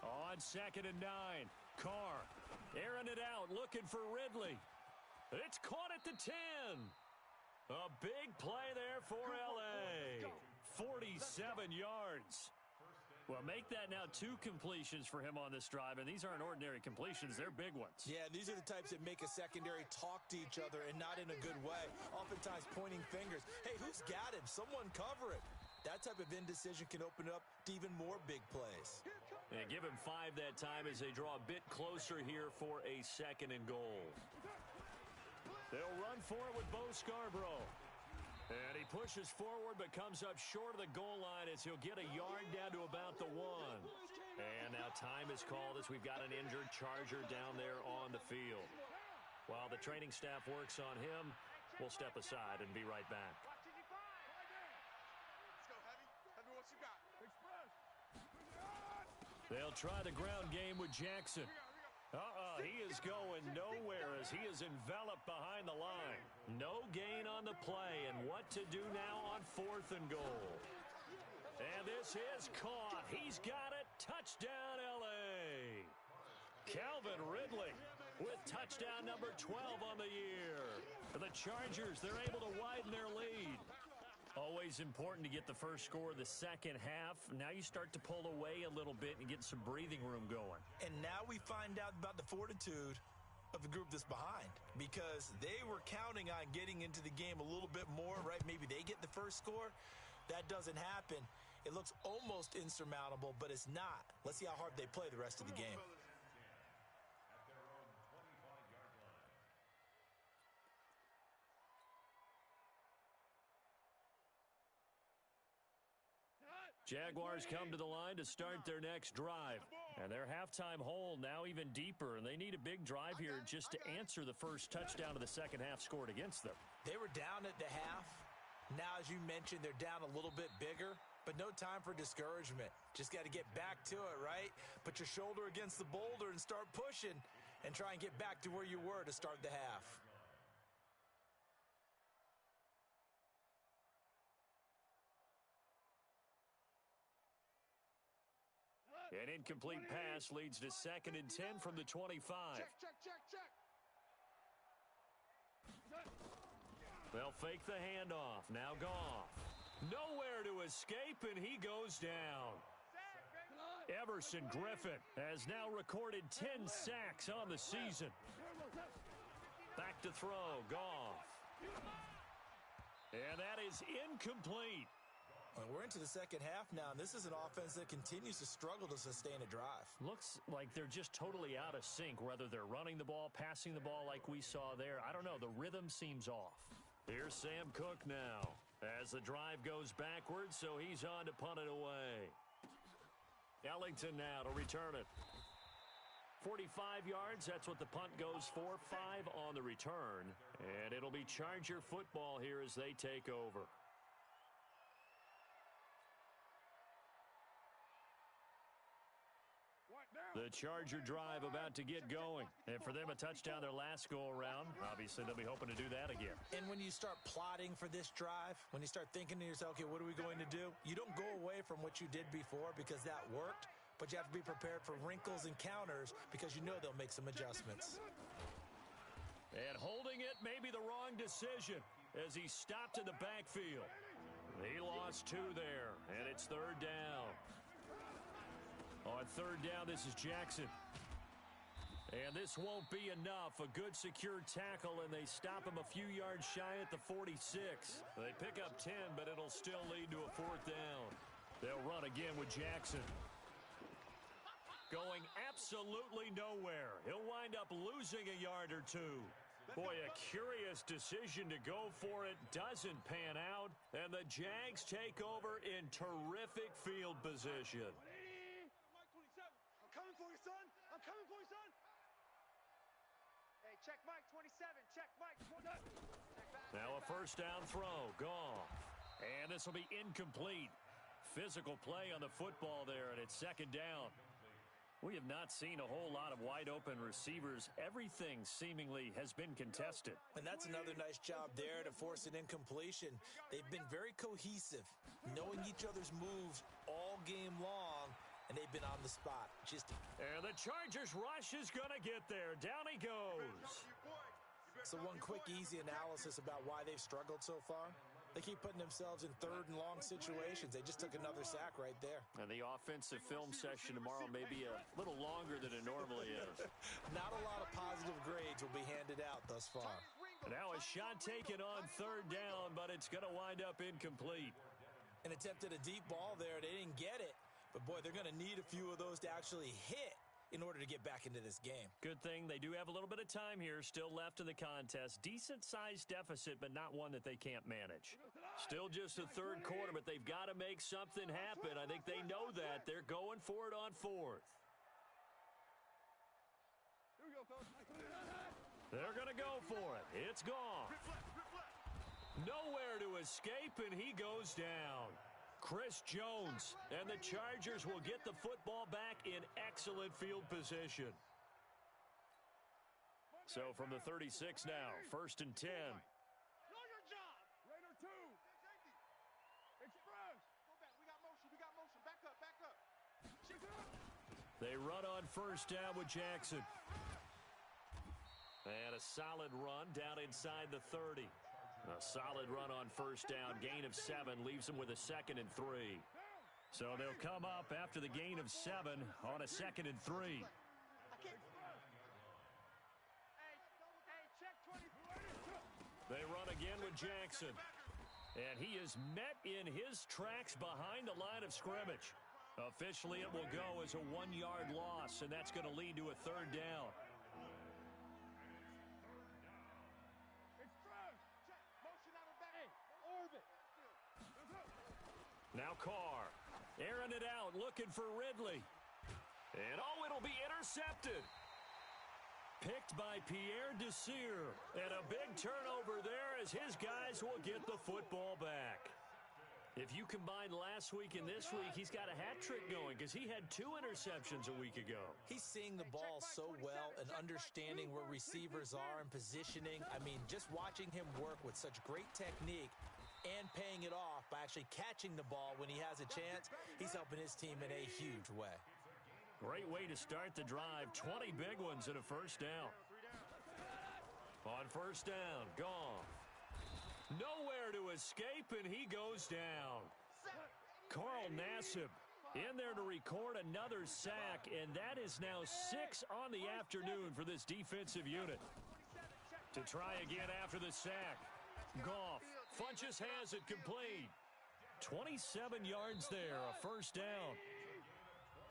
On 2nd and 9. Carr airing it out, looking for Ridley. It's caught at the 10. A big play there for L.A. 47 yards. Well, make that now 2 completions for him on this drive, and these aren't ordinary completions. They're big ones. Yeah, these are the types that make a secondary talk to each other and not in a good way, oftentimes pointing fingers. Hey, who's got him? Someone cover it. That type of indecision can open it up to even more big plays. And give him 5 that time as they draw a bit closer here for a 2nd and goal. They'll run for it with Bo Scarborough. And he pushes forward but comes up short of the goal line as he'll get a yard down to about the 1. And now time is called as we've got an injured Charger down there on the field. While the training staff works on him, we'll step aside and be right back. Let's go, Heavy. Heavy, what you got? Express. They'll try the ground game with Jackson. He is going nowhere as he is enveloped behind the line. No gain on the play, and what to do now on 4th and goal. And this is caught. He's got it. Touchdown, L.A. Calvin Ridley with touchdown number 12 on the year. For the Chargers, they're able to widen their lead. Always important to get the first score of the second half. Now you start to pull away a little bit and get some breathing room going. And now we find out about the fortitude of the group that's behind, because they were counting on getting into the game a little bit more, right? Maybe they get the first score. That doesn't happen. It looks almost insurmountable, but it's not. Let's see how hard they play the rest of the game. Jaguars come to the line to start their next drive. And their halftime hole now even deeper, and they need a big drive here just to answer the first touchdown of the second half scored against them. They were down at the half. Now, as you mentioned, they're down a little bit bigger, but no time for discouragement. Just got to get back to it, right? Put your shoulder against the boulder and start pushing and try and get back to where you were to start the half. An incomplete pass leads to 2nd and 10 from the 25. Check. They'll fake the handoff. Now Goff. Nowhere to escape, and he goes down. Everson Griffin has now recorded 10 sacks on the season. Back to throw. Goff. And that is incomplete. Well, we're into the second half now, and this is an offense that continues to struggle to sustain a drive. Looks like they're just totally out of sync, whether they're running the ball, passing the ball like we saw there. I don't know. The rhythm seems off. Here's Sam Cook now as the drive goes backwards, so he's on to punt it away. Ellington now to return it. 45 yards. That's what the punt goes for. 5 on the return. And it'll be Charger football here as they take over. The Charger drive about to get going. And for them, a touchdown their last go-around. Obviously, they'll be hoping to do that again. And when you start plotting for this drive, when you start thinking to yourself, okay, what are we going to do? You don't go away from what you did before because that worked, but you have to be prepared for wrinkles and counters because you know they'll make some adjustments. And holding it may be the wrong decision as he stopped in the backfield. He lost 2 there, and it's 3rd down. On 3rd down, this is Jackson. And this won't be enough. A good secure tackle, and they stop him a few yards shy at the 46. They pick up 10, but it'll still lead to a 4th down. They'll run again with Jackson. Going absolutely nowhere. He'll wind up losing a yard or 2. Boy, a curious decision to go for it. Doesn't pan out, and the Jags take over in terrific field position. I'm coming for you, son. I'm coming for you, son. Hey, check Mike 27. Check Mike 27. Now a 1st down throw. Gone. And this will be incomplete. Physical play on the football there, and it's 2nd down. We have not seen a whole lot of wide-open receivers. Everything seemingly has been contested. And that's another nice job there to force an incompletion. They've been very cohesive, knowing each other's moves all game long, and they've been on the spot. And the Chargers rush is going to get there. Down he goes. So one quick, easy analysis about why they've struggled so far. They keep putting themselves in 3rd and long situations. They just took another sack right there. And the offensive film session tomorrow may be a little longer than it normally is. Not a lot of positive grades will be handed out thus far. And now a shot taken on 3rd down, but it's going to wind up incomplete. An attempt at a deep ball there. They didn't get it. But, boy, they're going to need a few of those to actually hit in order to get back into this game. Good thing they do have a little bit of time here still left in the contest. Decent-sized deficit, but not one that they can't manage. Still just the 3rd quarter, but they've got to make something happen. I think they know that. They're going for it on 4th. They're going to go for it. It's gone. Nowhere to escape, and he goes down. Chris Jones, and the Chargers will get the football back in excellent field position. So from the 36 now, 1st and 10. Know your job. Raider 2. Express. Go back. We got motion. We got motion. Back up. Back up. They run on 1st down with Jackson. And a solid run down inside the 30. A solid run on 1st down. Gain of 7 leaves them with a 2nd and 3. So they'll come up after the gain of 7 on a 2nd and 3. They run again with Jackson. And he is met in his tracks behind the line of scrimmage. Officially, it will go as a 1-yard loss, and that's going to lead to a 3rd down. Now Carr, airing it out, looking for Ridley. And, it'll be intercepted. Picked by Pierre Desir. And a big turnover there as his guys will get the football back. If you combine last week and this week, he's got a hat trick going because he had 2 interceptions a week ago. He's seeing the ball so well and understanding where receivers are and positioning. I mean, just watching him work with such great technique and paying it off by actually catching the ball when he has a chance, he's helping his team in a huge way. Great way to start the drive. 20 big ones and a 1st down. On 1st down, Goff. Nowhere to escape, and he goes down. Carl Nassib in there to record another sack, and that is now 6 on the afternoon for this defensive unit. To try again after the sack. Goff. Funches has it complete. 27 yards there, a 1st down.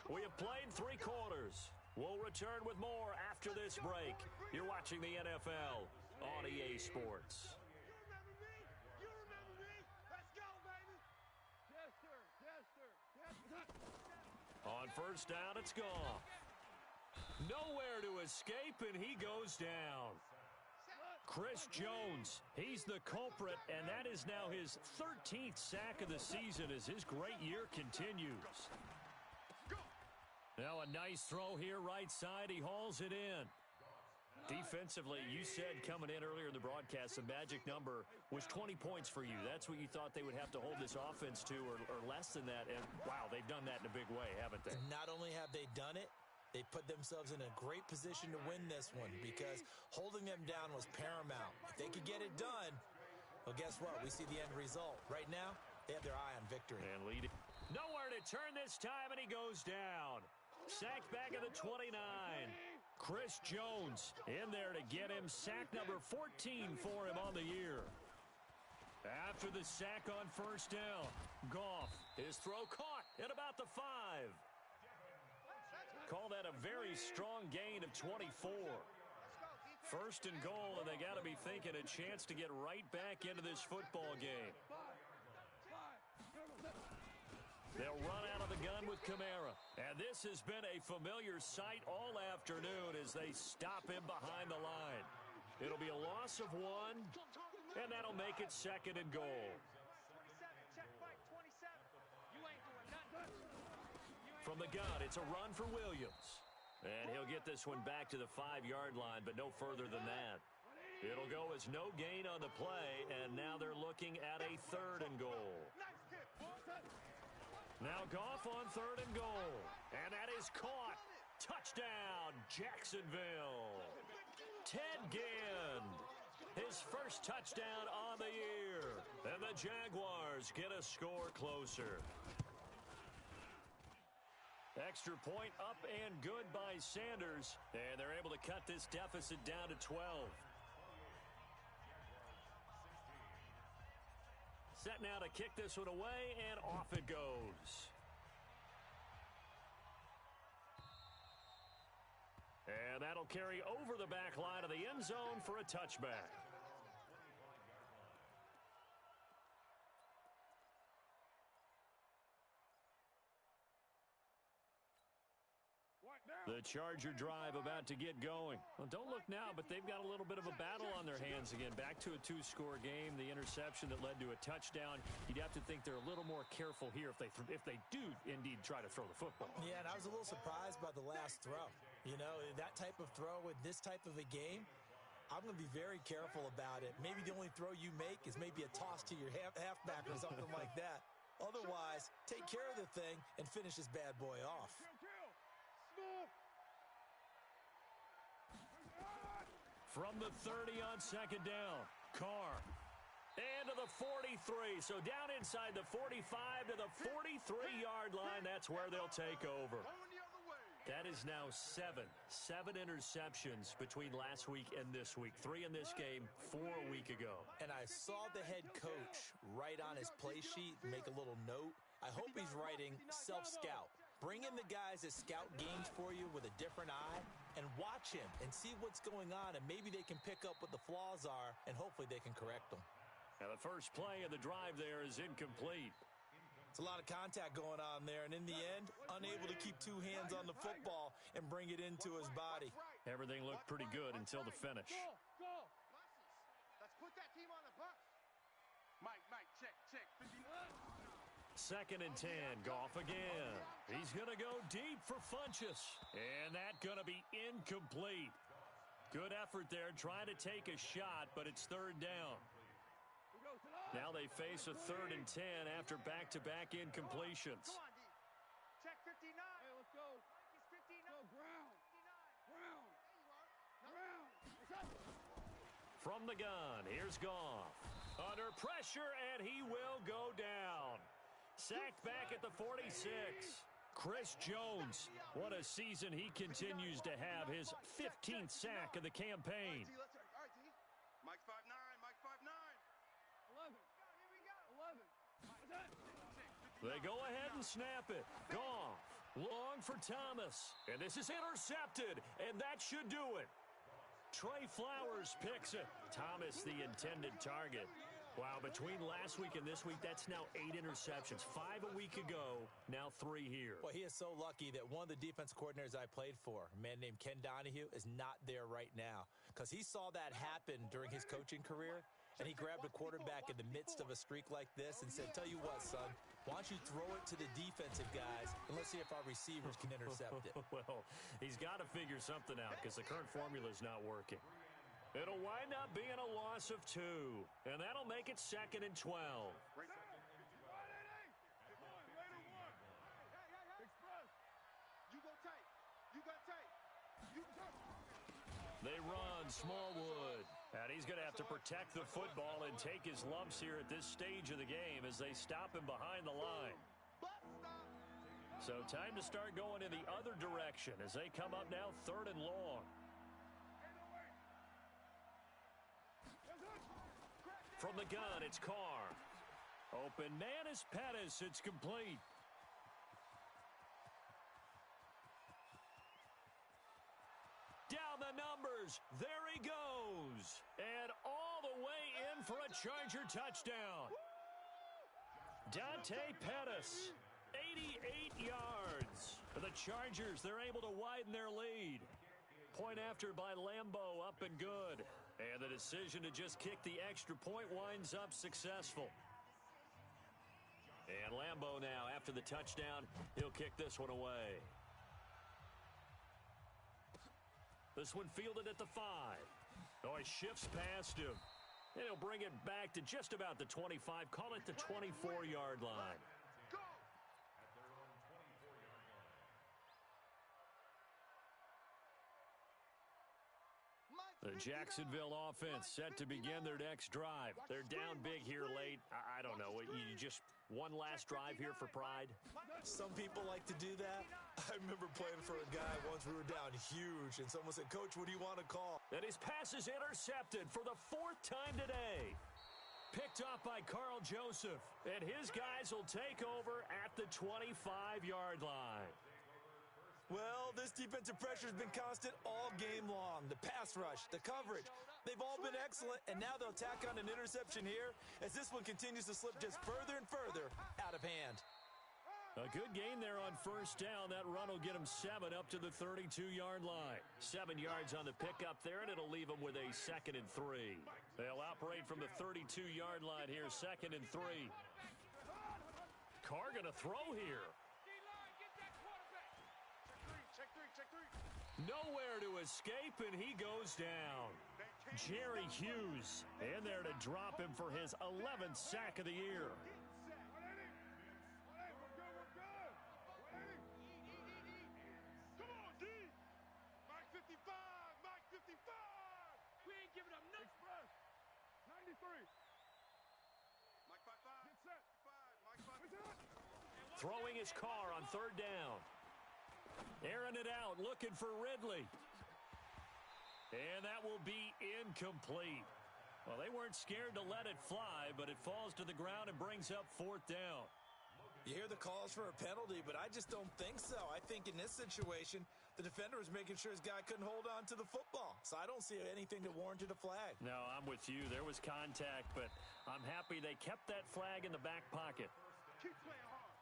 We have played 3 quarters. We'll return with more after this break. You're watching the NFL on EA Sports. You remember me? You remember me? Let's go, baby. Yes, sir. Yes, sir. Yes, sir. On 1st down, it's Goff. Nowhere to escape, and he goes down. Chris Jones, he's the culprit, and that is now his 13th sack of the season as his great year continues. Now a nice throw here right side. He hauls it in. Defensively, you said coming in earlier in the broadcast, the magic number was 20 points for you. That's what you thought they would have to hold this offense to, or less than that. And, wow, they've done that in a big way, haven't they? And not only have they done it, they put themselves in a great position to win this one because holding them down was paramount. If they could get it done, well, guess what? We see the end result. Right now, they have their eye on victory. And leading. Nowhere to turn this time, and he goes down. Sacked back at the 29. Chris Jones in there to get him sack number 14 for him on the year. After the sack on first down, Goff, his throw caught at about the 5. Call that a very strong gain of 24. First and goal, and they got to be thinking a chance to get right back into this football game. They'll run out of the gun with Kamara. And this has been a familiar sight all afternoon as they stop him behind the line. It'll be a loss of 1, and that'll make it second and goal. From the gun, it's a run for Williams. And he'll get this one back to the 5-yard line, but no further than that. It'll go as no gain on the play, and now they're looking at a third and goal. Now Goff on third and goal. And that is caught. Touchdown, Jacksonville. Ted Ginn, his first touchdown on the year. And the Jaguars get a score closer. Extra point up and good by Sanders. And they're able to cut this deficit down to 12. Set now to kick this one away, and off it goes. And that'll carry over the back line of the end zone for a touchback. The Charger drive about to get going. Well, don't look now, but they've got a little bit of a battle on their hands again. Back to a 2-score game. The interception that led to a touchdown. You'd have to think they're a little more careful here if they do indeed try to throw the football. Yeah, and I was a little surprised by the last throw. You know, that type of throw with this type of a game, I'm going to be very careful about it. Maybe the only throw you make is maybe a toss to your halfback or something like that. Otherwise, take care of the thing and finish this bad boy off. From the 30 on second down, Carr. And to the 43. So down inside the 45 to the 43-yard line. That's where they'll take over. That is now 7 interceptions between last week and this week. 3 in this game, 4 a week ago. And I saw the head coach write on his play sheet, make a little note. I hope he's writing self-scout. Bring in the guys that scout games for you with a different eye and watch him and see what's going on, and maybe they can pick up what the flaws are, and hopefully they can correct them. And the first play of the drive there is incomplete. It's a lot of contact going on there, and in the end, unable to keep 2 hands on the football and bring it into his body. Everything looked pretty good until the finish. Let's put that team on the bus. Mike, check. 59. Second and 10, Goff again. He's going to go deep for Funchess. And that's going to be incomplete. Good effort there, trying to take a shot, but it's third down. Now they face a third and 10 after back-to-back incompletions. Come on, D. Check 59. Hey, let's go. He's 59. Go, Brown. 59. Brown. From the gun, here's Goff. Under pressure, and he will go down. Sacked back at the 46. Chris Jones, what a season he continues to have. His 15th sack of the campaign. All right, D. Mike's 5'9". Mike's 5'9". 11. Here we go. 11. They go ahead and snap it. Goff, long for Thomas. And this is intercepted, and that should do it. Trey Flowers picks it. Thomas, the intended target. Wow, between last week and this week, that's now 8 interceptions. 5 a week ago, now 3 here. Well, he is so lucky that one of the defense coordinators I played for, a man named Ken Donahue, is not there right now because he saw that happen during his coaching career, and he grabbed a quarterback in the midst of a streak like this and said, tell you what, son, why don't you throw it to the defensive guys and let's see if our receivers can intercept it. Well, he's got to figure something out because the current formula is not working. It'll wind up being a loss of 2, and that'll make it 2nd and 12. They run Smallwood, and he's going to have to protect the football and take his lumps here at this stage of the game as they stop him behind the line. So time to start going in the other direction as they come up now 3rd and long. From the gun, it's Carr. Open man is Pettis. It's complete. Down the numbers. There he goes. And all the way in for a Charger touchdown. Dante Pettis, 88 yards. For the Chargers, they're able to widen their lead. Point after by Lambeau, up and good. And the decision to just kick the extra point winds up successful. And Lambeau now, after the touchdown, he'll kick this one away. This one fielded at the 5. Oh, he shifts past him. And he'll bring it back to just about the 25. Call it the 24-yard line. The Jacksonville offense set to begin their next drive. They're down big here late. I don't know. You just one last drive here for pride? Some people like to do that. I remember playing for a guy once. We were down huge, and someone said, Coach, what do you want to call? And his pass is intercepted for the 4th time today. Picked off by Carl Joseph. And his guys will take over at the 25-yard line. Well, this defensive pressure has been constant all game long. The pass rush, the coverage, they've all been excellent, and now they'll tack on an interception here as this one continues to slip just further and further out of hand. A good gain there on 1st down. That run will get them 7 up to the 32-yard line. 7 yards on the pickup there, and it'll leave them with a 2nd and 3. They'll operate from the 32-yard line here, 2nd and 3. Carr going to throw here. Nowhere to escape, and he goes down. Jerry Hughes in there to drop him for his 11th sack of the year. Come on, D! Mike 55! Mike 55! We ain't giving up nothing. Express. 93. Mike 55. Get set. 5. Mike 5. Throwing his car on 3rd down. Airing it out, looking for Ridley. And that will be incomplete. Well, they weren't scared to let it fly, but it falls to the ground and brings up 4th down. You hear the calls for a penalty, but I just don't think so. I think in this situation, the defender was making sure his guy couldn't hold on to the football. So I don't see anything that warranted a flag. No, I'm with you. There was contact, but I'm happy they kept that flag in the back pocket. Keep playing hard.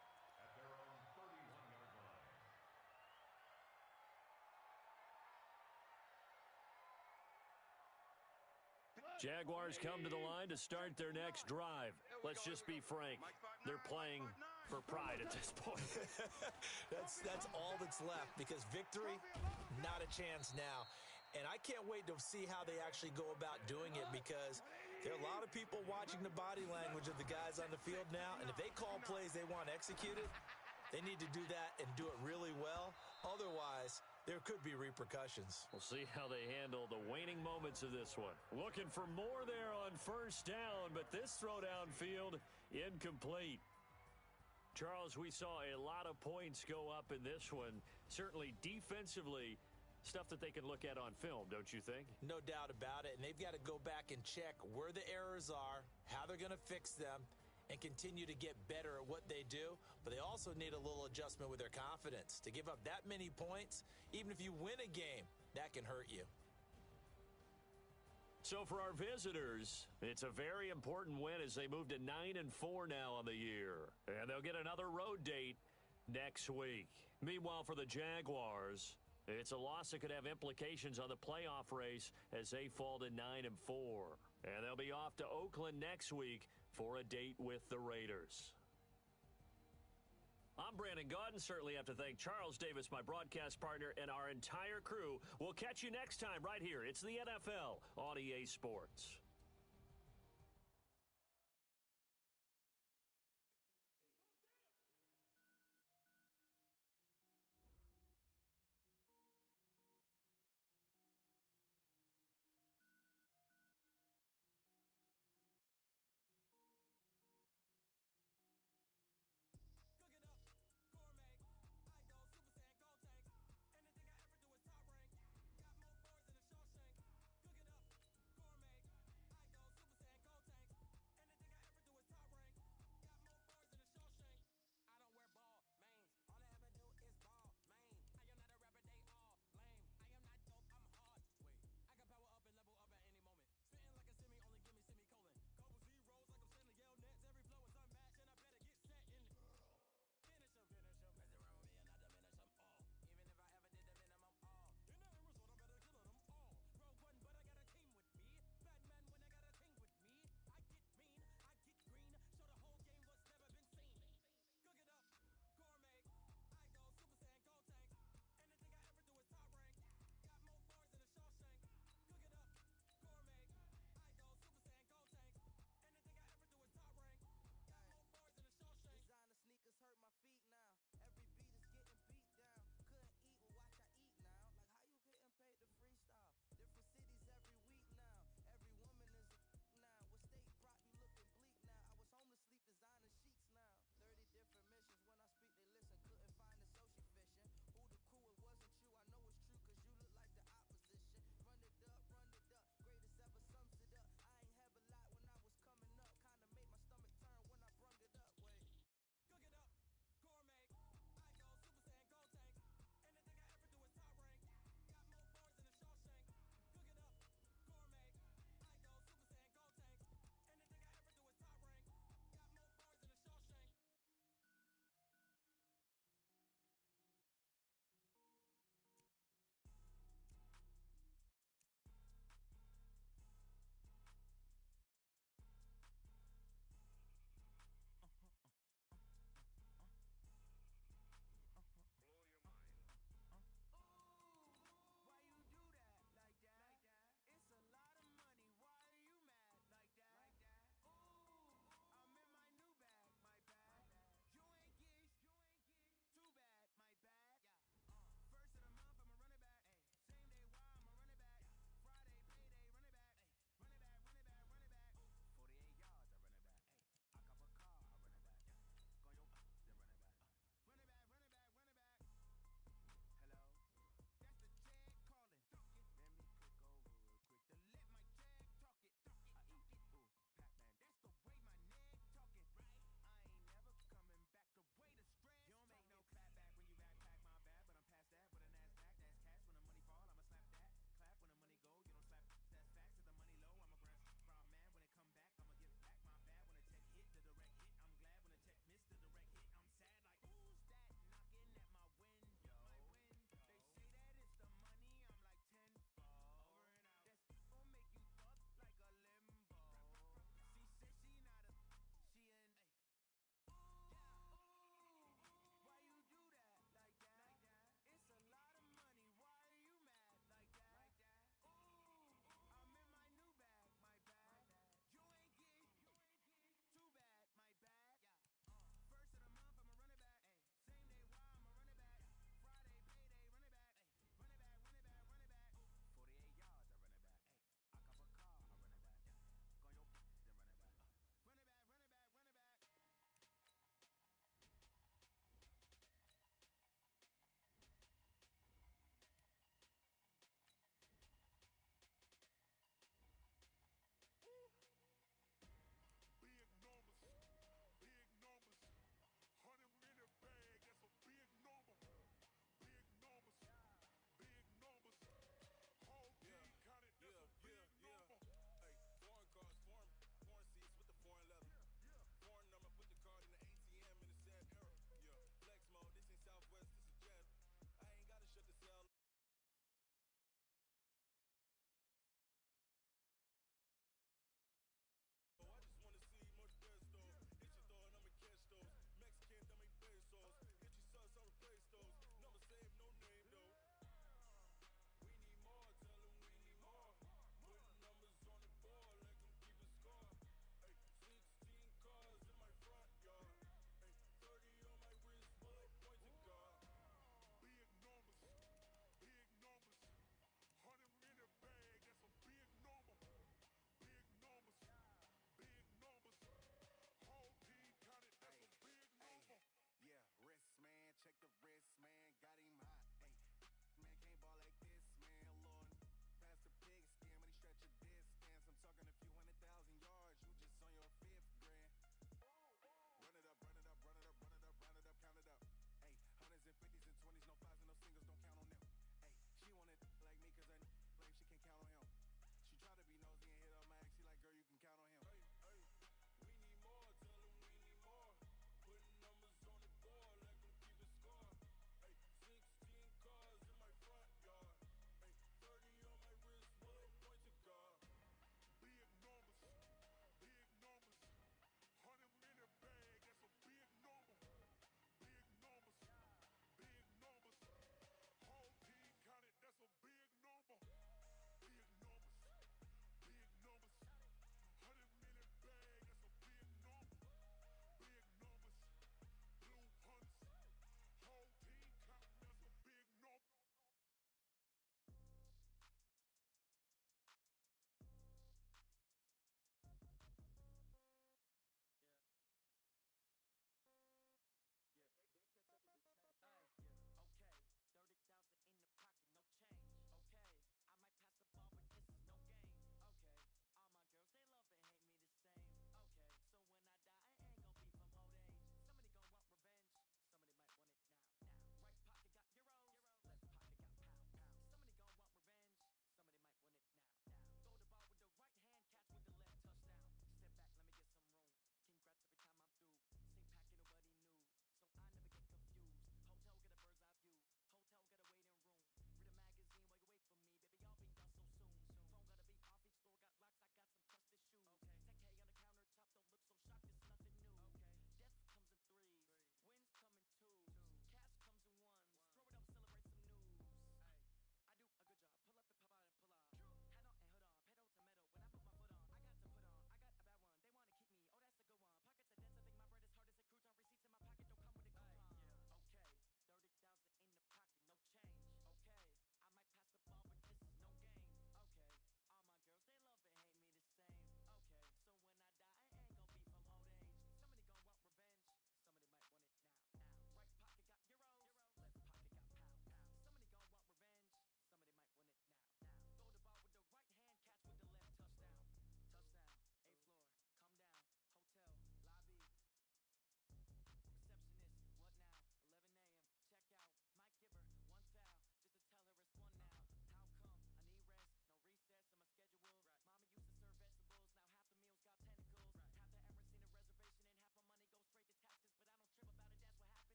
Jaguars come to the line to start their next drive. Let's just be frank. They're playing for pride at this point. That's all that's left because victory, not a chance now. And I can't wait to see how they actually go about doing it because there are a lot of people watching the body language of the guys on the field now. And if they call plays they want executed, they need to do that and do it really well. Otherwise, there could be repercussions. We'll see how they handle the waning moments of this one. Looking for more there on 1st down, but this throw downfield incomplete. Charles, we saw a lot of points go up in this one. Certainly defensively, stuff that they can look at on film, don't you think? No doubt about it, and they've got to go back and check where the errors are, how they're going to fix them, and continue to get better at what they do, but they also need a little adjustment with their confidence. To give up that many points, even if you win a game, that can hurt you. So for our visitors, it's a very important win as they move to 9-4 now on the year. And they'll get another road date next week. Meanwhile, for the Jaguars, it's a loss that could have implications on the playoff race as they fall to 9-4. And they'll be off to Oakland next week for a date with the Raiders. I'm Brandon Gaudin. Certainly have to thank Charles Davis, my broadcast partner, and our entire crew. We'll catch you next time right here. It's the NFL on EA Sports.